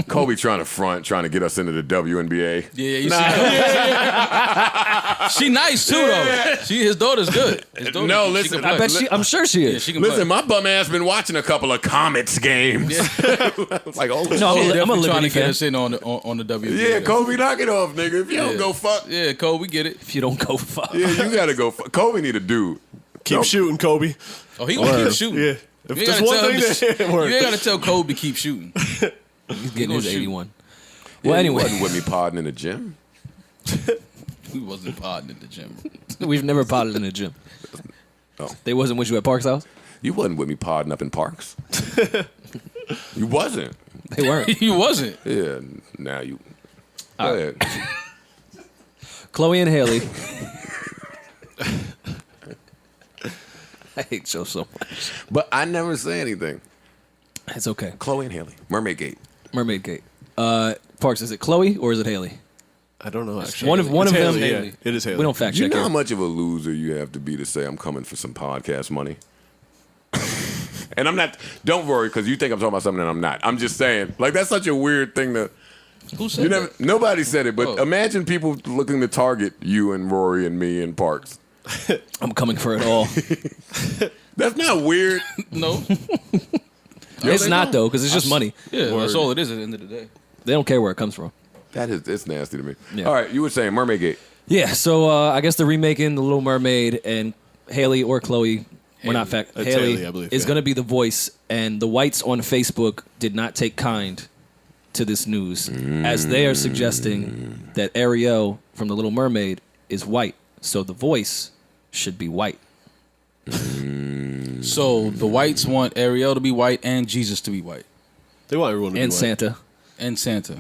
Kobe trying to get us into the WNBA. Yeah, you see. She nice too though. His daughter's good. His daughter, No, she listen, can play. I'm sure she is. Yeah, she can Listen, play. my bum ass been watching a couple of Comets games. Like, oh No, shit. I'm a Definitely trying to Liberty get fan. us in on the WNBA. Yeah, Kobe, knock it off, nigga. If you don't go fuck, Yeah, Kobe, we get it. If you don't go fuck. yeah, you gotta go fuck. Kobe need a dude. Keep shooting, Kobe. Oh, he gonna keep shooting. Yeah. If You there's ain't one gotta thing tell that him works. you ain't gotta tell Kobe to keep shooting. He's getting his gonna shoot. 81. Yeah, Well, he anyway, wasn't with me podding in the gym. We wasn't podding in the gym. we've never potted in the gym. Oh. They wasn't with you at Park's house? You wasn't with me podding up in parks. You wasn't. They weren't. He wasn't. Yeah, now you. Go ahead. Chloe and Haley. I hate Joe so much. But I never say anything. It's okay. Chloe and Haley. Mermaid Gate. Mermaid Gate. Parks, is it Chloe or is it Haley? I don't know, actually. One of It's them. Haley, yeah. It is Haley. We don't fact You check know here. how much of a loser you have to be to say I'm coming for some podcast money? And I'm not. Don't worry, because you think I'm talking about something that I'm not. I'm just saying. Like, that's such a weird thing to. Who said that? Nobody said it, but Oh. imagine people looking to target you and Rory and me and Parks. I'm coming for it all. That's not weird. No. It's not, though, because it's just money. Yeah, that's all it is at the end of the day. They don't care where it comes from. It's nasty to me. Yeah. All right, you were saying Mermaid Gate. Yeah, so I guess they're remaking The Little Mermaid, and Haley or Chloe, we're not fact. It's Haley, Haley, I believe, is yeah. going to be the voice, and the whites on Facebook did not take kind to this news, as they are suggesting that Ariel from The Little Mermaid is white, so the voice should be white. So the whites want Ariel to be white and Jesus to be white. They want everyone to And be white. Santa. And Santa.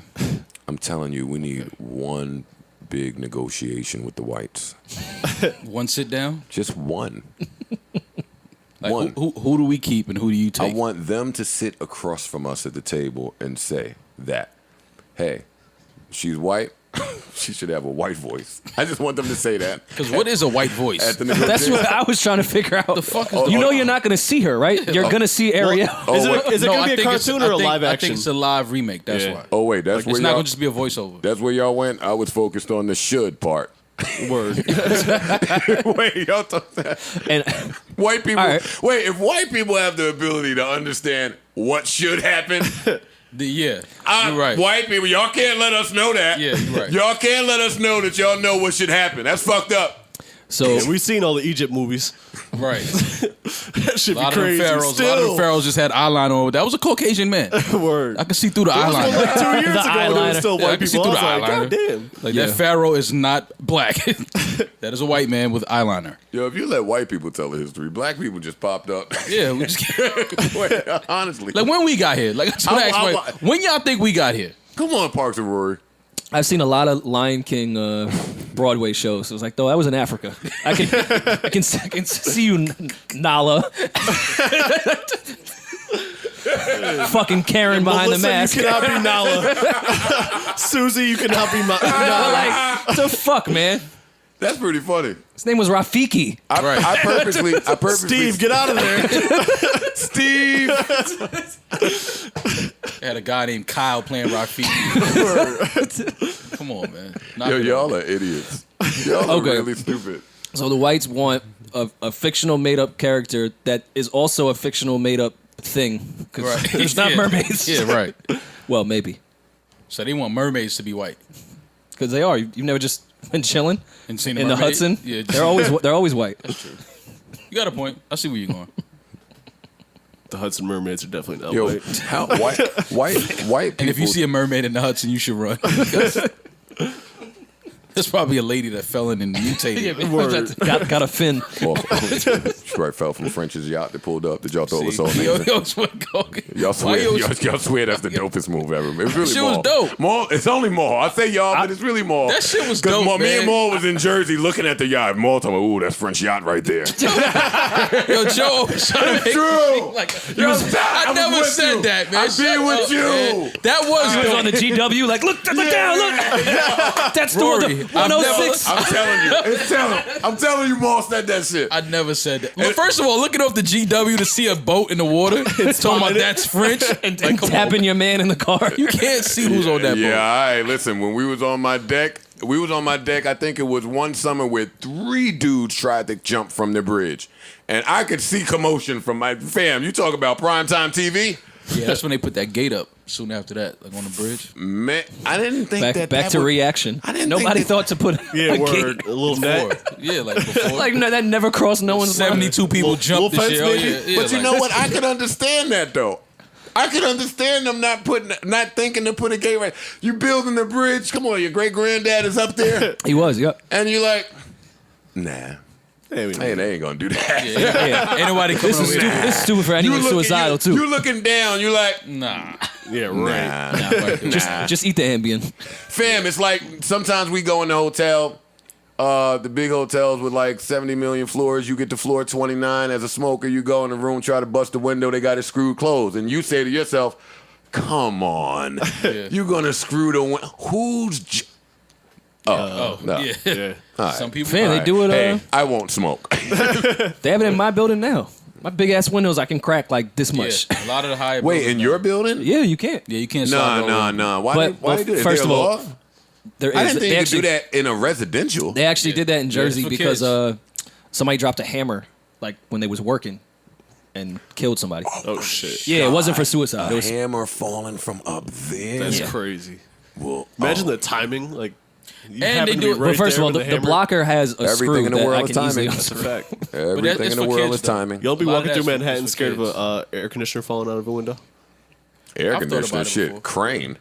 I'm telling you, we need one big negotiation with the whites. One sit down. Just one. Like One. who do we keep and who do you I take? want them to sit across from us at the table and say that, hey, she's white. She should have a white voice. I just want them to say that. Because what is a white voice? At the That's negotiation. what I was trying to figure out. The fuck is You know you're not going to see her, right? You're going to see Ariel. Is it, wait. is it No, going I to be a think it's- cartoon I or a think- live I action? think it's a live remake. That's Yeah. why. Oh wait, that's It's where not y'all. gonna just be a voiceover. That's where y'all went. I was focused on the should part. Word. Wait, y'all thought that And white people. All right. Wait, if white people have the ability to understand what should happen, You're right. White people, y'all can't let us know that. Yeah, you're right. Y'all can't let us know that y'all know what should happen. That's fucked up. so Yeah, we've seen all the Egypt movies. Right. That should A be lot of them crazy. pharaohs. A lot of them pharaohs just had eyeliner over. That was a Caucasian man. Word. I could see through the There was one eyeliner. like 2 years The ago. There eyeliner. was still Yeah, I white can see people. I through was the like, eyeliner. God damn. Like Yeah. that pharaoh is not black. That is a white man with eyeliner. Yo, if you let white people tell the history, black people just popped up. Yeah, we just Wait, honestly. like when we got here. Like that's what I I- asked when y'all think we got here? Come on, Parks and Rory. I've seen a lot of Lion King Broadway shows. It was like, though, that was in Africa. I can see you, Nala. Fucking Karen behind the Melissa, mask. you cannot be Nala. Susie, you cannot be Nala. Like, the fuck, man? That's pretty funny. His name was Rafiki. I purposely. Steve, get out of there. Steve. I had a guy named Kyle playing Rafiki. Come on, man. Knock Yo, it y'all off. are idiots. Y'all are Okay. really stupid. So the whites want a fictional made-up character that is also a fictional made-up thing. Because Right. there's not Yeah. mermaids. Yeah, right. Well, maybe. So they want mermaids to be white. Because they are. You've never just been chilling And seen a in the mermaid? Hudson? Yeah, They're always white. You got a point. I see where you're going. The Hudson Mermaids are definitely not Yo, white. how white people. And if you see a mermaid in the Hudson, you should run. There's probably a lady that fell in and mutated. got a fin. Well, asteroid fell from French's yacht that pulled up. Did y'all throw it was so amazing? Y'all swear Y'all swear that's the dopest move ever. It was really shit was dope. Maul, it's only Maul. I say y'all, but it's really Maul. That shit was dope, Me man. and Maul was in Jersey looking at the yacht. Maul told me, ooh, that's French yacht right there. Yo, Joe was trying to make True. me think like I never said that, man. I've been with you. Man. That was He was dope. on the GW, like, look down, look. That's door Rory, the 106. I'm telling you. I'm telling you, Maul said that shit. I never said that. Well, first of all, looking off the GW to see a boat in the water, talking about that's French, and like, come tapping on. your man in the car. You can't see who's on that Yeah, boat. all right. Listen, when we was on my deck, I think it was one summer where 3 dudes tried to jump from the bridge. And I could see commotion from my fam. You talk about primetime TV? Yeah, that's when they put that gate up soon after that, like on the bridge. Man, I didn't think Back to reaction. I didn't Nobody think thought to put Yeah, a word. gate. A little net. Yeah, like before. Like, no, that never crossed no one's mind. 72 people jumped little this shit. fence, Oh, maybe? yeah, But you know what? I could understand that though. I could understand them not thinking to put a gate right. You building the bridge? Come on, your great granddad is up there, He was, yep. and you're like, nah, Hey, they ain't gonna do that. Yeah. Ain't nobody coming This is over here. stupid. This is stupid for anyone suicidal too. You looking down? You like, Nah. yeah, right. nah. Just eat the Ambien. Fam, it's like sometimes we go in the hotel, the big hotels with like 70 million floors. You get to floor 29 as a smoker. You go in the room, try to bust the window. They got it screwed closed, and you say to yourself, "Come on, you gonna screw the window? Who's?" No. Yeah. Yeah. Some people. Man, they do it. Hey, I won't smoke. They have it in my building now. My big ass windows, I can crack like this much. Yeah, a lot of the higher. Wait, buildings in now. your building? Yeah, you can't. Yeah, you can't. slide all over. Nah. Why But- they do that? first Is of there a all, law? There is. I didn't think they you could actually, do that in a residential. They actually did that in Jersey for because kids. somebody dropped a hammer like when they was working and killed somebody. Oh shit. Yeah, it wasn't for suicide. It A was, hammer falling from up there. That's Yeah. crazy. Well, Imagine the timing. Like, you And happen they to do be it- right but first of there all, with the hammer. blocker has a Everything screw in the that world I is can easily timing. That's a unscrew. fact. Everything it's in the for world kids, is though. timing. Y'all be A lot of walking through that's Manhattan for scared of kids. a air conditioner falling out of a window. Air I've thought conditioner about it shit. before. Crane.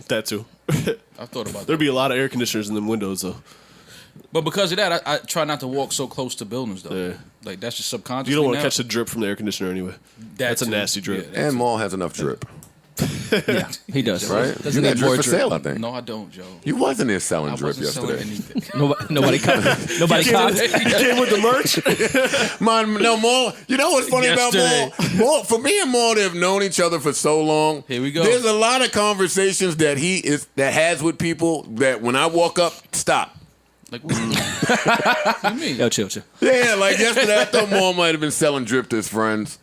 That too. I've thought about There'd that. be a lot of air conditioners in them windows though. But because of that, I try not to walk so close to buildings, though. Yeah. Like, that's just subconscious. You don't want to catch the drip from the air conditioner anyway. That's a too. nasty drip. Yeah, And Maul has enough drip, Yeah, he does. right? Doesn't You need got more drip for drip. sale, I think. No, I don't, Joe. You wasn't there I selling drip wasn't selling yesterday. anything. Nobody cocked. Nobody cocked. Came with the merch. Maul. You know what's funny about Yesterday. Maul? Maul? For me and Maul, they've known each other for so long. Here we go. There's a lot of conversations that that has with people that when I walk up, stop. Like, what do you mean? Yo, chill. Yeah, like yesterday, I thought Maul might have been selling drip to his friends.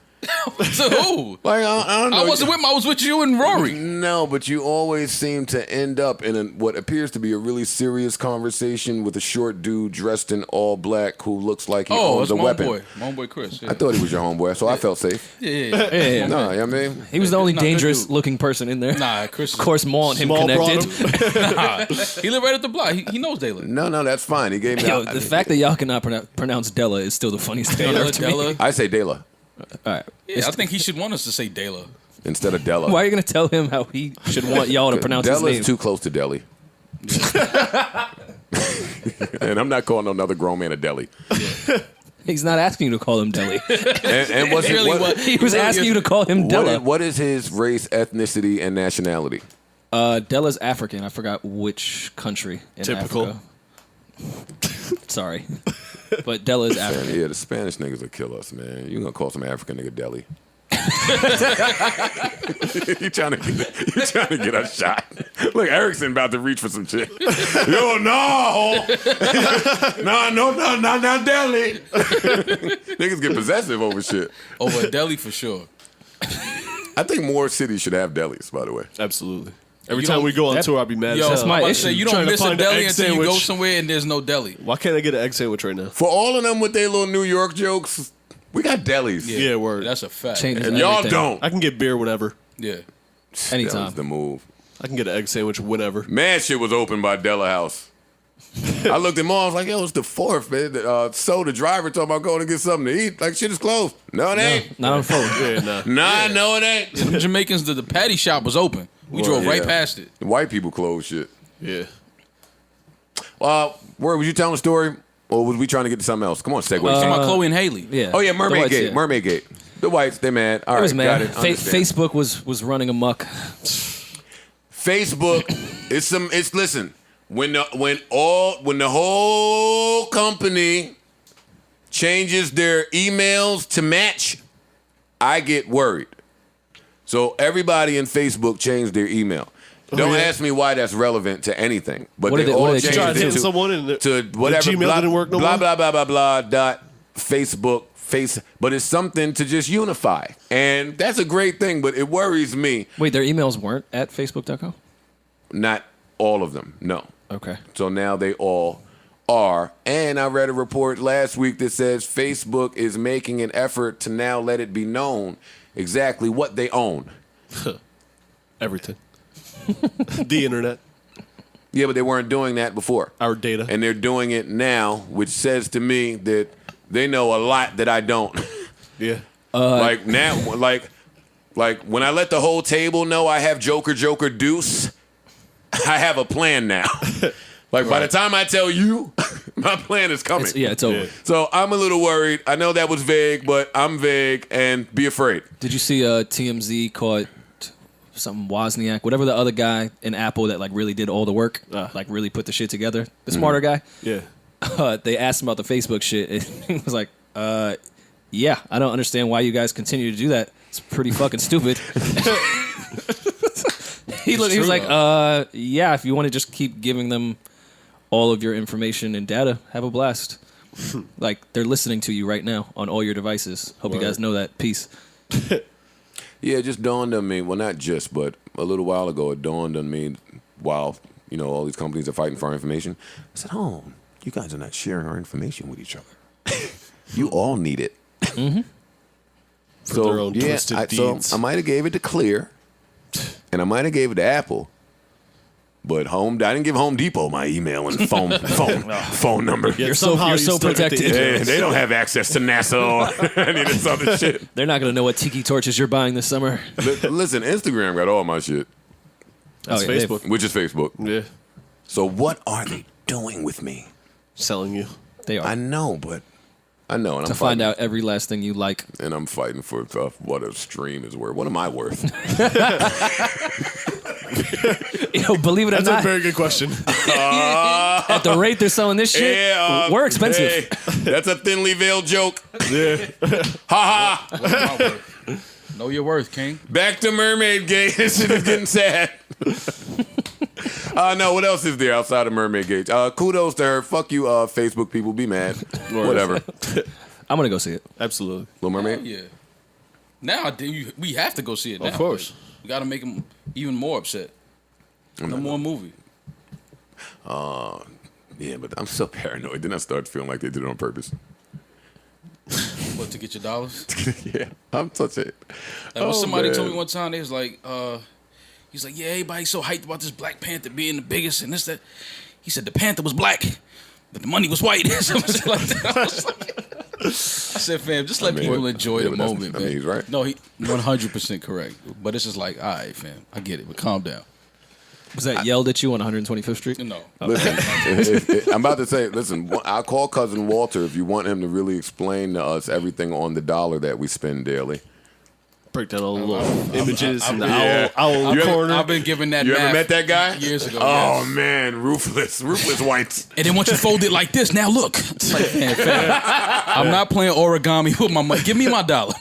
So who? Like I don't know. I wasn't with him. I was with you and Rory. No, but you always seem to end up in what appears to be a really serious conversation with a short dude dressed in all black who looks like he Oh, owns it's a my weapon. homeboy. My homeboy Chris. Yeah. I thought he was your homeboy, so I felt safe. Yeah. Yeah. No, you know what I mean? He was the only Nah, good dangerous dude. looking person in there. Nah, Chris. Of course, Maul and him Small connected. brought He lived right at the block. He knows Dayla. No, that's fine. He gave me. Yo, the fact that y'all cannot pronounce Della is still the funniest thing on Dayla, earth to me. Dayla. I say Dela All right. Yeah, I think he should want us to say Dayla. instead of Della. Why are you gonna tell him how he should want y'all to pronounce his Della name? is too close to Delhi. And I'm not calling another grown man a deli. He's not asking you to call him Deli. And what's Really, what? He was asking you to call him Della. what is his race, ethnicity, and nationality? Della's African. I forgot which country in Typical. Africa. Sorry. But Della is African. Yeah, the Spanish niggas will kill us, man. You gonna call some African nigga deli? you trying to get us shot? Look, Erickson about to reach for some shit. Yo, no, not deli. Niggas get possessive over shit. Over a deli for sure. I think more cities should have delis. By the way, Absolutely. Every You time don't- we go on that- tour, I'll be mad Yo, as That's hell. my I'm about to issue. say, you Trying don't to miss a find an deli egg until you go sandwich. somewhere and there's no deli. Why can't I get an egg sandwich right now? for all of them with their little New York jokes, we got delis, Yeah, word. That's a fact. Changes and y'all everything. don't. I can get beer whenever. Yeah. Anytime. Deli's the move. I can get an egg sandwich whenever. Man, shit was open by Della House. I looked at Mom, I was like, yo, it's the 4th, man. So the driver talking about going to get something to eat. Like, shit is closed. No, it ain't. Not on phone. Yeah, nah. Nah, no, it ain't. Them Jamaicans, the patty shop was open. We drove right yeah. past it. The white people close shit. Yeah. Where was you telling a story Or was we trying to get to something else? Come on, segue. Talking about Chloe and Haley. Yeah. Oh yeah, The whites, Mermaid Gate. yeah. Mermaid Gate. The whites, they mad. All right, was got mad. it. Understand. Facebook was running amok. Facebook, listen. When the whole company changes their emails to match, I get worried. So everybody in Facebook changed their email. Don't ask me why that's relevant to anything. But What they did all they changed Tried it hitting someone and to whatever. Gmail blah, didn't work no blah, more? blah, blah, blah, blah, dot Facebook. But it's something to just unify. And that's a great thing, but it worries me. Wait, their emails weren't at facebook.com? Not all of them, no. Okay. So now they all are. And I read a report last week that says Facebook is making an effort to now let it be known exactly what they own. Everything. The internet. Yeah, but they weren't doing that before. Our data. And they're doing it now, which says to me that they know a lot that I don't. Yeah. Like now, like when I let the whole table know I have Joker, Deuce, I have a plan now. Like by the time I tell you, my plan is coming. It's over. Yeah. So I'm a little worried. I know that was vague, but I'm vague and be afraid. Did you see TMZ caught something Wozniak, whatever the other guy in Apple that like really did all the work, like really put the shit together, the smarter guy? Yeah. They asked him about the Facebook shit, and he was like, yeah, I don't understand why you guys continue to do that. It's pretty fucking stupid. He was like, yeah, if you want to just keep giving them all of your information and data, have a blast. Like, they're listening to you right now on all your devices. Hope you guys know that. Peace. Yeah, it just dawned on me. Well, not just, but a little while ago, it dawned on me while, all these companies are fighting for our information. I said, you guys are not sharing our information with each other. You all need it. Mm-hmm. For their own twisted deeds. So I might have gave it to Clear, and I might have gave it to Apple. But I didn't give Home Depot my email and phone number. Yeah, You're so still get the protected. emails. Yeah, they don't have access to NASA or any of this other shit. They're not going to know what tiki torches you're buying this summer. Listen, Instagram got all my shit, That's yeah, Facebook. which is Facebook. Yeah. So what are they doing with me? Selling you. They are. I know, and I'm to fighting. find out every last thing you like. And I'm fighting for what a stream is worth. What am I worth? Believe it or That's a not, very good question. at the rate they're selling this shit, we're expensive. Hey, that's a thinly veiled joke. Yeah. Ha ha. Know your worth, King. Back to Mermaid Gate. This shit is getting sad. No, what else is there outside of Mermaid Gate? Kudos to her. Fuck you, Facebook people. Be mad. Whatever. I'm going to go see it. Absolutely. Little Mermaid? Yeah. Now we have to go see it now. Of course. We got to make them even more upset. No more movie. Yeah, but I'm so paranoid. Then I start feeling like they did it on purpose. What, to get your dollars? Yeah, I'm such a... Like when somebody told me one time, they was like, he's like, yeah, everybody's so hyped about this Black Panther being the biggest and this, that. He said the Panther was black, but the money was white. Something like that. I said, fam, just let people enjoy the moment, man. he's right. No, he 100% correct. But it's just like, all right, fam, I get it, but calm down. Was that yelled at you on 125th Street? No. Listen, I'm about to say, I'll call Cousin Walter if you want him to really explain to us everything on the dollar that we spend daily. Break down all the little images in the yeah. owl corner. I've been given that You math ever met that guy? years ago. Oh, yes. man, ruthless white. And then once you fold it like this, now look. It's like, fam, I'm not playing origami with my money. Give me my dollar.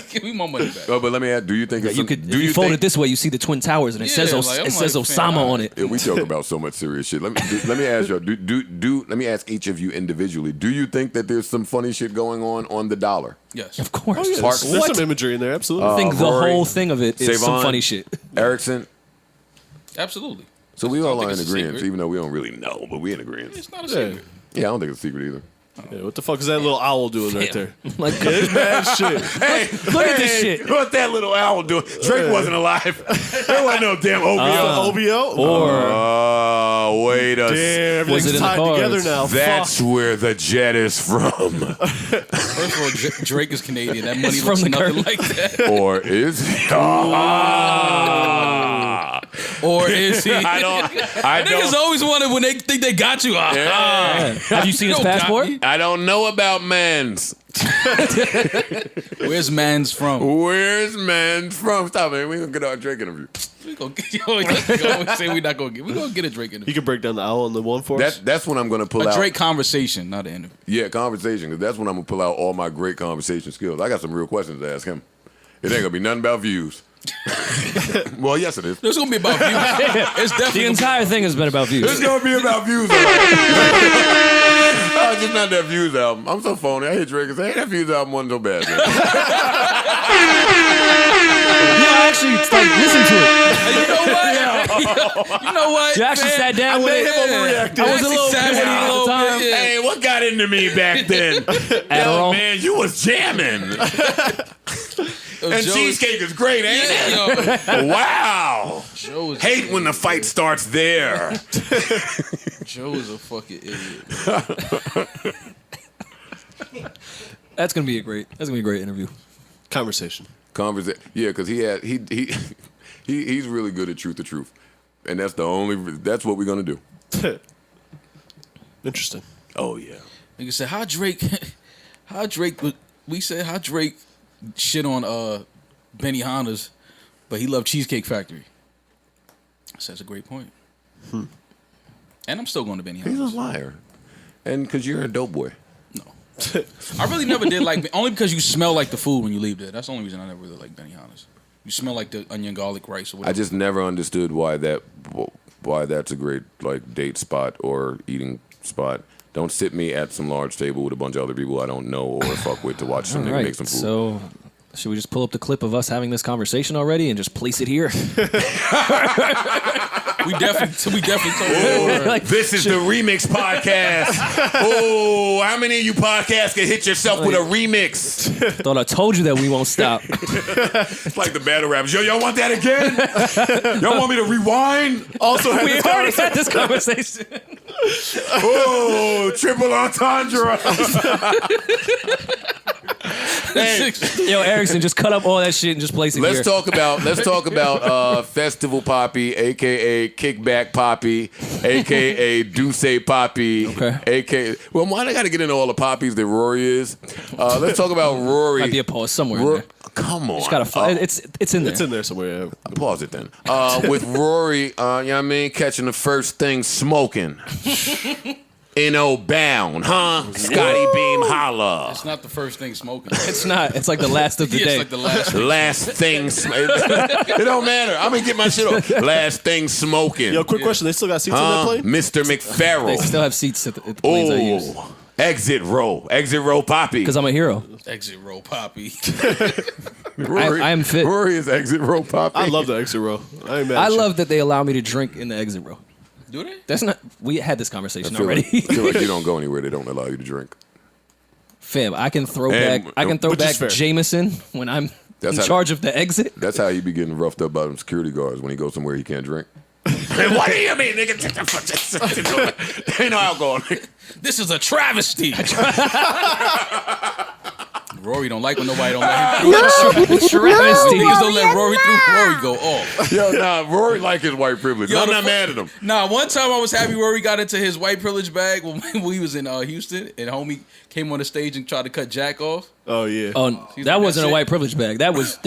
Give me my money back. Oh, but let me ask, do you think... Yeah, it's you some- could. do If you you fold think, it this way, you see the Twin Towers, and it Yeah, says like, I'm says like, Osama fam, on it. Yeah, we talk about so much serious shit. Let me ask y'all. Let me ask each of you individually. Do you think that there's some funny shit going on the dollar? Yes. Of course. There's some imagery in there. Absolutely. I think the Rory, whole thing of it is some Savon, funny shit. Erickson. Absolutely. So we I don't all think are in it's a agreement, secret. even though we don't really know, but we in agreement. It's not a Yeah. secret. Yeah, I don't think it's a secret either. Yeah, what the fuck is that little owl doing right there? Like, It's bad shit. Hey, look at this shit. What that little owl doing? Drake wasn't alive. There wasn't no damn OVO. OBO? Oh, wait a Damn, Was it everything's in the tied cards? together now. That's where the jet is from. First of all, Drake is Canadian. That money It's looks from the nothing curtain. like that. Or is it? Or is he? I Niggas always wanted when they think they got you. Have you seen his You don't got passport? me. I don't know about Mans. Where's Mans from? Where's Mans from? Stop it. We gonna get our Drake interview. We gonna say we not gonna get. We gonna get a Drake interview. You can break down the owl and the one for us. That's when I'm gonna pull A out. Drake conversation, not an interview. Yeah, conversation. Because that's when I'm gonna pull out all my great conversation skills. I got some real questions to ask him. It ain't gonna be nothing about views. Well, yes, it is. It's gonna be about views. It's definitely The entire thing has been about It's views. gonna be about views. Oh, it's just not that views album. I'm so phony. I hit Drake and say, hey, that views album wasn't so bad. Man. Yeah, actually, it's like, listen to it. You know what? You actually sat down with it. overreacted. I was a little Actually pissed sat at down the a time. little bit, yeah. Hey, what got into me back then? Yo, Adderall. man, you was jamming. Yo, And Joe cheesecake is great, ain't it? Yo, Wow. Joe is Hate when the fight starts there. Joe is a fucking idiot. That's gonna be a great interview. Conversation. Yeah, because he's really good at truth, and that's what we're gonna do. Interesting. Oh yeah. Nigga said, how Drake shit on Benny Hanna's, but he loved Cheesecake Factory. I said, that's a great point. And I'm still going to Benny He's Hanna's. a liar, and because you're a dope boy. No. I really never did like, only because you smell like the food when you leave there. That's the only reason I never really liked Benny Hanna's. You smell like the onion garlic rice or whatever. I just never understood why that's a great like date spot or eating spot. Don't sit me at some large table with a bunch of other people I don't know or fuck with to watch some nigga make some food. So, should we just pull up the clip of us having this conversation already and just place it here? We definitely told Like, This is the remix podcast. Oh, how many of you podcasts can hit yourself with a remix? thought I told you that we won't stop. It's like the battle rappers. Yo, y'all want that again? Y'all want me to rewind? Also, had We this already conversation. had this conversation. Oh, triple entendre. Hey, Yo, Erickson, just cut up all that shit and just place it here. let's talk about Festival Poppy, aka Kickback Poppy, aka Do-Say Poppy, Okay. aka. Well, why I got to get into all the poppies that Rory is? Let's talk about Rory. Might be a pause somewhere in Ro- there. Come on. Just gotta it's in there. It's in there somewhere. Yeah. Pause it then. With Rory, you know what I mean, catching the first thing smoking. N.O. bound, huh? Scotty Beam holla. It's not the first thing smoking. It's not. It's like the last of the Yeah, day. it's like the last. Last thing, it don't matter. I'm gonna get my shit off. Last thing smoking. Yo, quick question. They still got seats on that plane? Mr. They McFarrell. still have seats at the planes I use. Oh, exit row Poppy. Because I'm a hero. Exit row Poppy. Rory, I am fit. Rory is exit row Poppy. I love the exit row. I ain't mad I at you. love that they allow me to drink in the exit row. Do they? That's not. We had this conversation I feel already. like, I feel like you don't go anywhere. They don't allow you to drink. Fam, I can throw And- back. I can throw which is back fair. Jameson when I'm That's in how- charge of the exit. That's how you be getting roughed up by them security guards when he goes somewhere he can't drink. What do you mean, nigga? Ain't no alcohol. This is a travesty. Rory don't like when nobody don't let him through. Travesty. Niggas don't let Rory through. Rory go off. Yo, nah, Rory like his white privilege. Yo, I'm the not fu- mad at him. Nah, one time I was happy Rory got into his white privilege bag when we was in Houston and homie came on the stage and tried to cut Jack off. Oh, yeah. Oh, He's that like, wasn't a that's white it. privilege bag. That was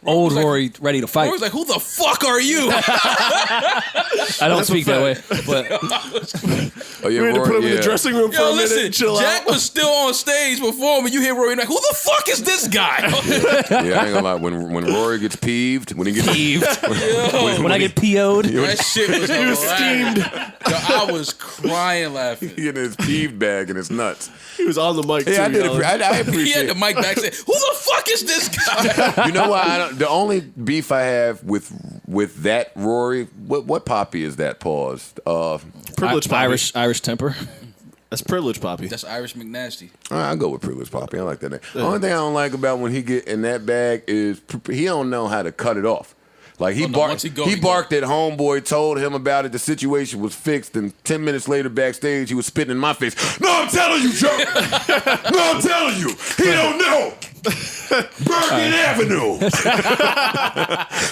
old like- Rory ready to fight. Rory was like, who the fuck are you? I don't speak that way, but Oh yeah, we had to put Rory. him in the Yeah. dressing room for Yo, a minute listen, and chill Jack out. was still on stage performing. You hear Rory like, who the fuck is this guy? Yeah, I ain't gonna lie. When Rory gets peeved, when he gets peeved, when I get PO'd, That shit was steamed. Yo, I was crying laughing. he get his peeved bag and his nuts. He was on the mic, too. Yeah, I did. y'all. I He had appreciate. the mic back saying, who the fuck is this guy? You know why? The only beef I have with that Rory, what Poppy is that? Pause. Privilege Poppy. Irish temper. That's Privilege Poppy. That's Irish McNasty. All right, I'll go with Privilege Poppy. I like that name. The only thing I don't like about when he get in that bag is he don't know how to cut it off. Like he Oh, no, once he go, he go. barked at homeboy, told him about it. The situation was fixed, and 10 minutes later, backstage, he was spitting in my face. No, I'm telling you, Joe. No, I'm telling you, he don't know. Bergen Avenue.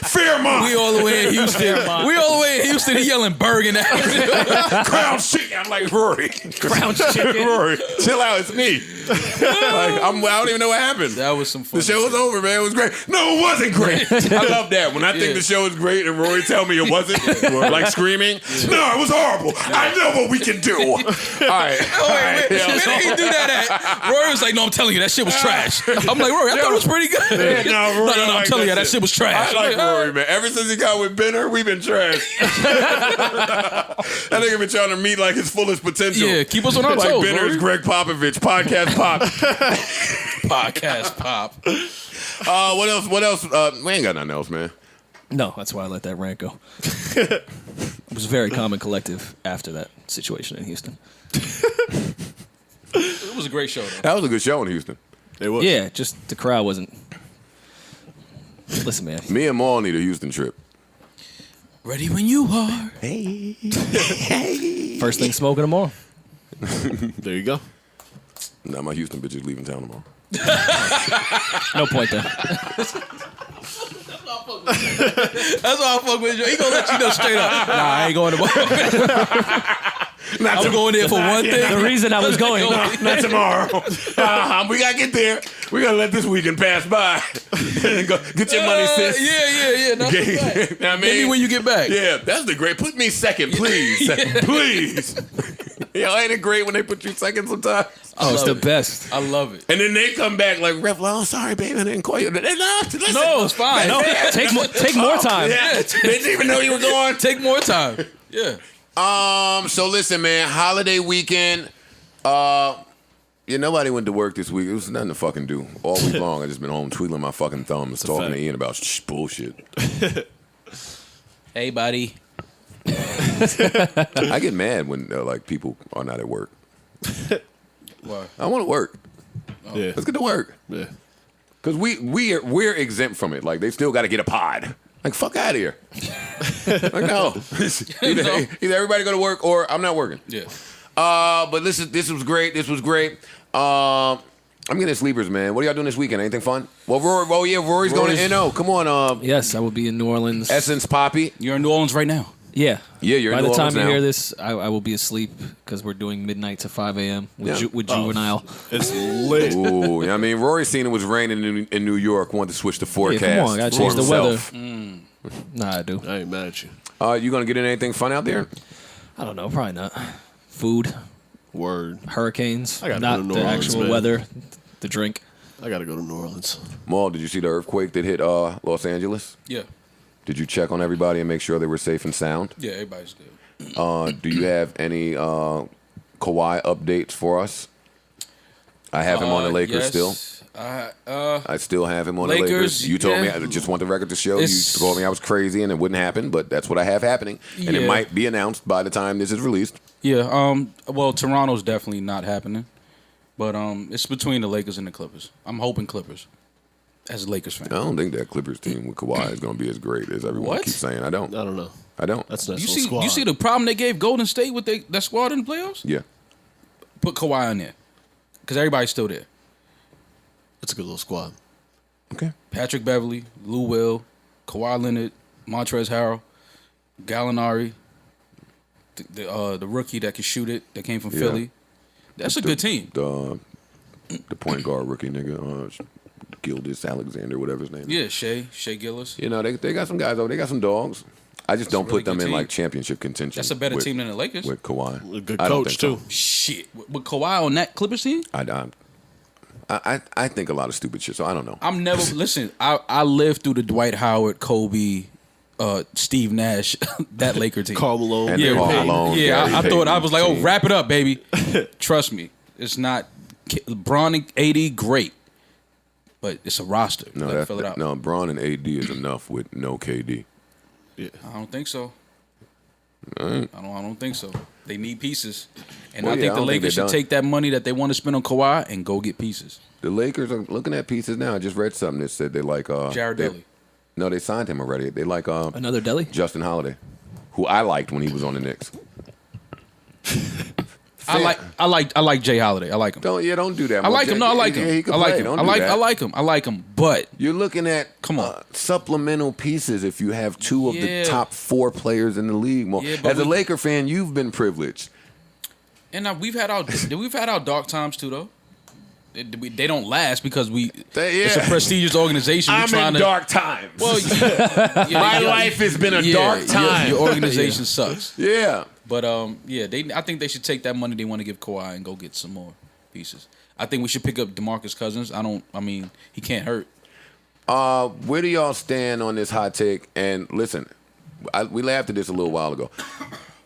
Fairmont. We all the way in Houston. He yelling Bergen Avenue. Crown chicken. I'm like, Rory. Crown chicken. Rory, chill out. It's me. I don't even know what happened. That was some fun. The show was over, man. It was great. No, it wasn't great. I love that. When I think the show is great and Rory tell me it wasn't, like screaming, no, it was horrible. I know what we can do. All right. Wait. Where did he do that at? Rory was like, no, I'm telling you, that shit was trash. I'm like, Rory, I thought it was pretty good. Yeah, no, I'm telling you, that shit was trash. I like Rory, man. Ever since he got with Benner, we've been trash. That nigga been trying to meet like his fullest potential. Yeah, keep us on our like toes, Benner is Rory. Greg Popovich, podcast pop. Podcast pop. What else? We ain't got nothing else, man. No, that's why I let that rant go. It was very calm and collective after that situation in Houston. It was a great show, though. That was a good show in Houston. It was. Yeah, just the crowd wasn't. Listen, man. Me and Maul need a Houston trip. Ready when you are. First thing smoking tomorrow. There you go. Nah, my Houston bitch is leaving town tomorrow. No point there. That's why I fuck with you. He gonna let you know straight up. Nah, I ain't going tomorrow. I'm going there for one thing. The reason I was going. Not tomorrow. We gotta get there. We gotta let this weekend pass by. Go, get your money, sis. Yeah. No, Get- I mean, Get me when you get back. Yeah, that's the great. Put me second, please. Please. Yo, ain't it great when they put you second sometimes? Oh, it's the best. I love it. And then they come back like, Ref, oh, sorry, baby, I didn't call you. Listen. No, it's fine. No, take more time. Yeah, they didn't even know you were going. Take more time. Yeah. So listen, man, holiday weekend. Nobody went to work this week. It was nothing to fucking do. All week long, I just been home twiddling my fucking thumbs, talking to Ian about bullshit. Hey, buddy. I get mad when like people are not at work. Why? I want to work. Yeah. Let's get to work. Yeah. Because we're exempt from it. Like, they still got to get a pod. Like, fuck out of here. Like, no. Either everybody go to work or I'm not working. Yeah. But listen, this was great. I'm getting sleepers, man. What are y'all doing this weekend? Anything fun? Well, Rory's going to NO. Come on. Yes, I will be in New Orleans. Essence Poppy. You're in New Orleans right now. Yeah. Yeah, you're in By New the time Orleans you now. hear this, I will be asleep because we're doing midnight to 5 a.m. with Yeah. Juvenile. It's lit. Ooh, I mean, Rory seen it was raining in New York. Wanted to switch the forecast. Yeah, come on, gotta change for the weather. himself. Nah, I do. I ain't mad at you. You gonna get in anything fun out there? I don't know. Probably not. Food, Word. hurricanes, I gotta not go to New the Orleans, actual man. weather, the drink. I gotta go to New Orleans. Maul, did you see the earthquake that hit Los Angeles? Yeah. Did you check on everybody and make sure they were safe and sound? Yeah, everybody's good. Do you have any Kawhi updates for us? I have him on the Lakers still. I still have him on the Lakers. Lakers, You told me, yeah. I just want the record to show. You It's- told me I was crazy and it wouldn't happen, but that's what I have happening. And it Yeah. might be announced by the time this is released. Yeah. Well, Toronto's definitely not happening, but it's between the Lakers and the Clippers. I'm hoping Clippers, as a Lakers fan. I don't think that Clippers team with Kawhi is going to be as great as everyone What? keeps saying. I don't. I don't know. I don't. That's not You so see, squad. you see the problem they gave Golden State with that squad in the playoffs? Yeah. Put Kawhi in there, because everybody's still there. It's a good little squad. Okay. Patrick Beverly, Lou Will, Kawhi Leonard, Montrezl Harrell, Gallinari, the rookie that can shoot it, that came from Yeah. Philly. That's a good team. The point guard rookie nigga, Gildas Alexander, whatever his name is. Yeah, Shea Gillis. You know, they got some guys over. They got some dogs. I just don't a really put them good in team. like championship contention. That's a better with- team than the Lakers. with Kawhi. A good I don't coach, think too. Shit, with Kawhi on that Clippers team, I think a lot of stupid shit. So I don't know. I'm never listen. I lived through the Dwight Howard, Kobe, Steve Nash, that Laker team. Karl Malone. And Yeah, Karl Payton. Malone, Yeah, Gary I thought I was like, Payton oh, wrap it up, baby. Trust me, it's not Bron and AD great, but it's a roster. No, Gotta fill it out. no. Braun and AD is enough with no KD. Yeah. I don't think so. Right. I don't think so. They need pieces, and Well, I yeah, think I the don't think Lakers they're should done. take that money that they want to spend on Kawhi and go get pieces. The Lakers are looking at pieces now. I just read something that said they like Jared they- Dudley. No, they signed him already. They like Another deli? Justin Holiday, who I liked when he was on the Knicks. I like Jay Holiday. I like him. Don't do that. I like him. No, I like him. He can I like play. him. Don't I do like that. I like him. I like him. But You're looking at come on. Supplemental pieces if you have two of the Yeah. top 4 players in the league. Yeah, but As a Laker fan, you've been privileged. And we've had our dark times too, though. They don't last because it's a prestigious organization. I'm in dark times. Well, my life has been a dark time. Your organization sucks. Yeah. But I think they should take that money they want to give Kawhi and go get some more pieces. I think we should pick up DeMarcus Cousins. He can't hurt. Where do y'all stand on this hot take? And listen, we laughed at this a little while ago.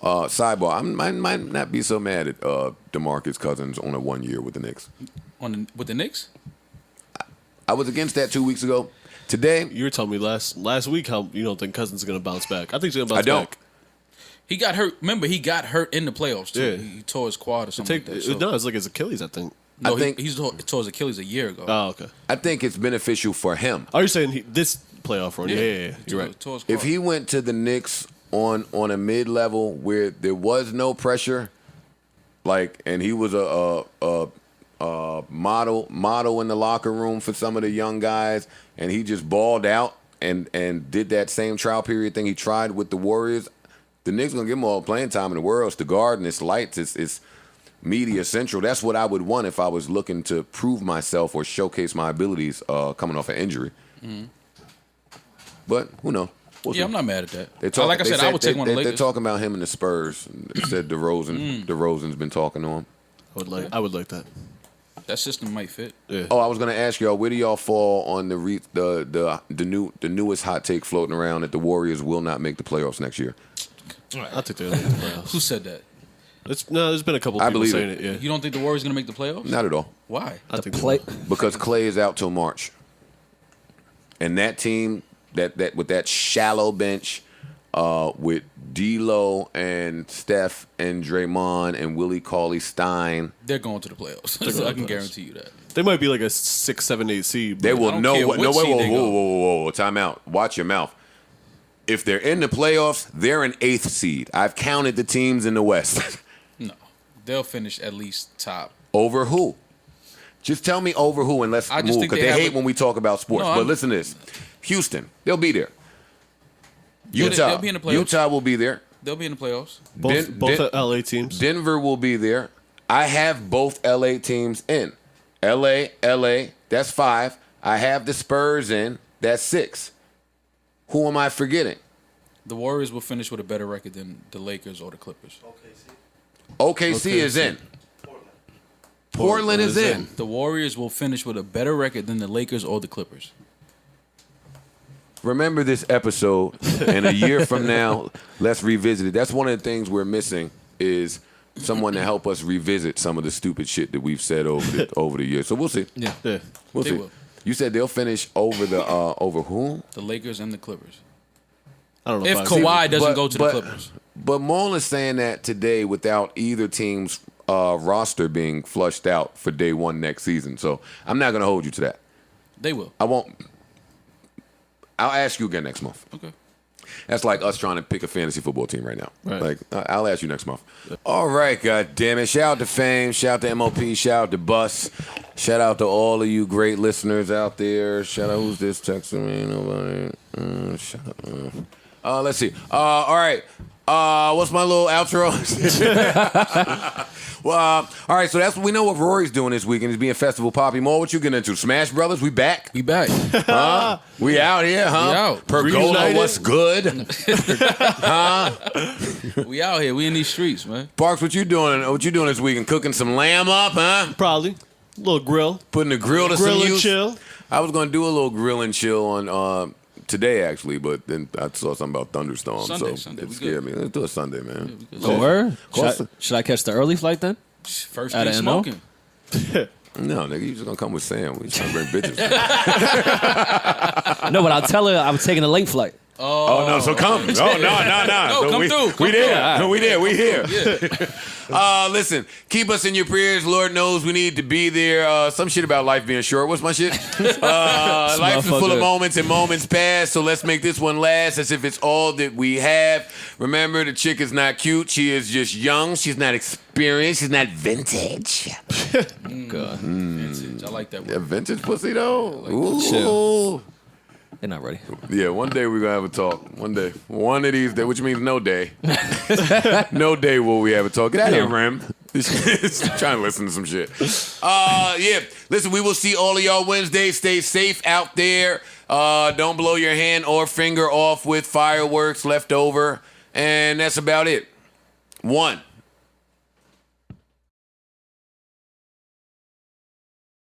Sidebar, I might not be so mad at DeMarcus Cousins on a 1 year with the Knicks. With the Knicks? I was against that 2 weeks ago. Today, you were telling me last week how you don't think Cousins is going to bounce back. I think he's going to bounce back. He got hurt. Remember, he got hurt in the playoffs too. Yeah. He tore his quad or something. No, it's like his Achilles, I think. No, he tore his Achilles a year ago. Oh, okay. I think it's beneficial for him. Oh, you're saying this playoff run? Yeah. You're right. If he went to the Knicks on a mid-level where there was no pressure, and he was a model in the locker room for some of the young guys, and he just balled out and did that same trial period thing he tried with the Warriors, the Knicks gonna give him all the playing time in the world. It's the Garden, it's lights, it's media central. That's what I would want if I was looking to prove myself or showcase my abilities coming off an injury. Mm-hmm. But who knows? I'm not mad at that. I would take one of the Lakers. They're talking about him in the Spurs. They said DeRozan's been talking to him. I would like that. That system might fit. Yeah. Oh, I was going to ask y'all, where do y'all fall on the newest hot take floating around that the Warriors will not make the playoffs next year? I think they'll make the playoffs. Who said that? There's been a couple people saying it. Yeah. You don't think the Warriors going to make the playoffs? Not at all. Why? I think because Clay is out till March, and that team that with that shallow bench, with D'Lo and Steph and Draymond and Willie Cauley-Stein, they're going to the playoffs. So I can guarantee you that. They might be like a 6, 7, 8 seed. They will know what. No, whoa, time out. Watch your mouth. If they're in the playoffs, they're an 8th seed. I've counted the teams in the West. No, they'll finish at least top. Over who? Just tell me over who and let's move, because they hate when we talk about sports. But listen to this. Houston, they'll be there. Utah, they'll be in the playoffs. Utah will be there. They'll be in the playoffs. Both LA teams. Denver will be there. I have both LA teams in. LA, that's 5. I have the Spurs in. That's 6. Who am I forgetting? The Warriors will finish with a better record than the Lakers or the Clippers. OKC is in. Portland is in. The Warriors will finish with a better record than the Lakers or the Clippers. Remember this episode, and a year from now, let's revisit it. That's one of the things we're missing is someone to help us revisit some of the stupid shit that we've said over the years. So we'll see. Yeah. We'll see. Will. You said they'll finish over over whom? The Lakers and the Clippers. I don't know if Kawhi doesn't go to the Clippers. But Maul is saying that today without either team's roster being flushed out for day one next season. So I'm not going to hold you to that. They will. I won't. I'll ask you again next month. Okay. That's like us trying to pick a fantasy football team right now. Right. Like, I'll ask you next month. All right, God damn it. Shout out to Fame. Shout out to MOP. Shout out to Bus. Shout out to all of you great listeners out there. Shout out, who's this texting me? Nobody. Shut up. Let's see. All right. What's my little outro? Well, all right, so that's we know what Rory's doing this weekend. He's being Festival Poppy. More, what you getting into? Smash Brothers, we back? We back. Huh? We out here, huh? We out. Pergola, what's good? Huh? We out here. We in these streets, man. Parks, what you doing? What you doing this weekend? Cooking some lamb up, huh? Probably. A little grill. Putting the grill to some Grill and use? chill. I was going to do a little grill and chill on today, actually, but then I saw something about thunderstorms, Sunday, it scared me. Let's do a Sunday, man. Oh, word? Should I catch the early flight then? First Out thing of smoking. No, nigga, you just going to come with Sam. We just trying to bring bitches. No, but I'll tell her I was taking a late flight. Oh, no, so come. Oh, no. No, come through. We there. Come We there. We here. Yeah. Listen, keep us in your prayers. Lord knows we need to be there. Some shit about life being short. What's my shit? Life is full of moments and moments pass, so let's make this one last as if it's all that we have. Remember, the chick is not cute. She is just young. She's not experienced. She's not vintage. God. Vintage. I like that word. Yeah, vintage pussy, though. Ooh. Chill. They're not ready. Yeah, one day we're going to have a talk. One day. One of these days, which means no day. No day will we have a talk. Get out of here, Rem. Trying to listen to some shit. Yeah. Listen, we will see all of y'all Wednesday. Stay safe out there. Don't blow your hand or finger off with fireworks left over. And that's about it. 1.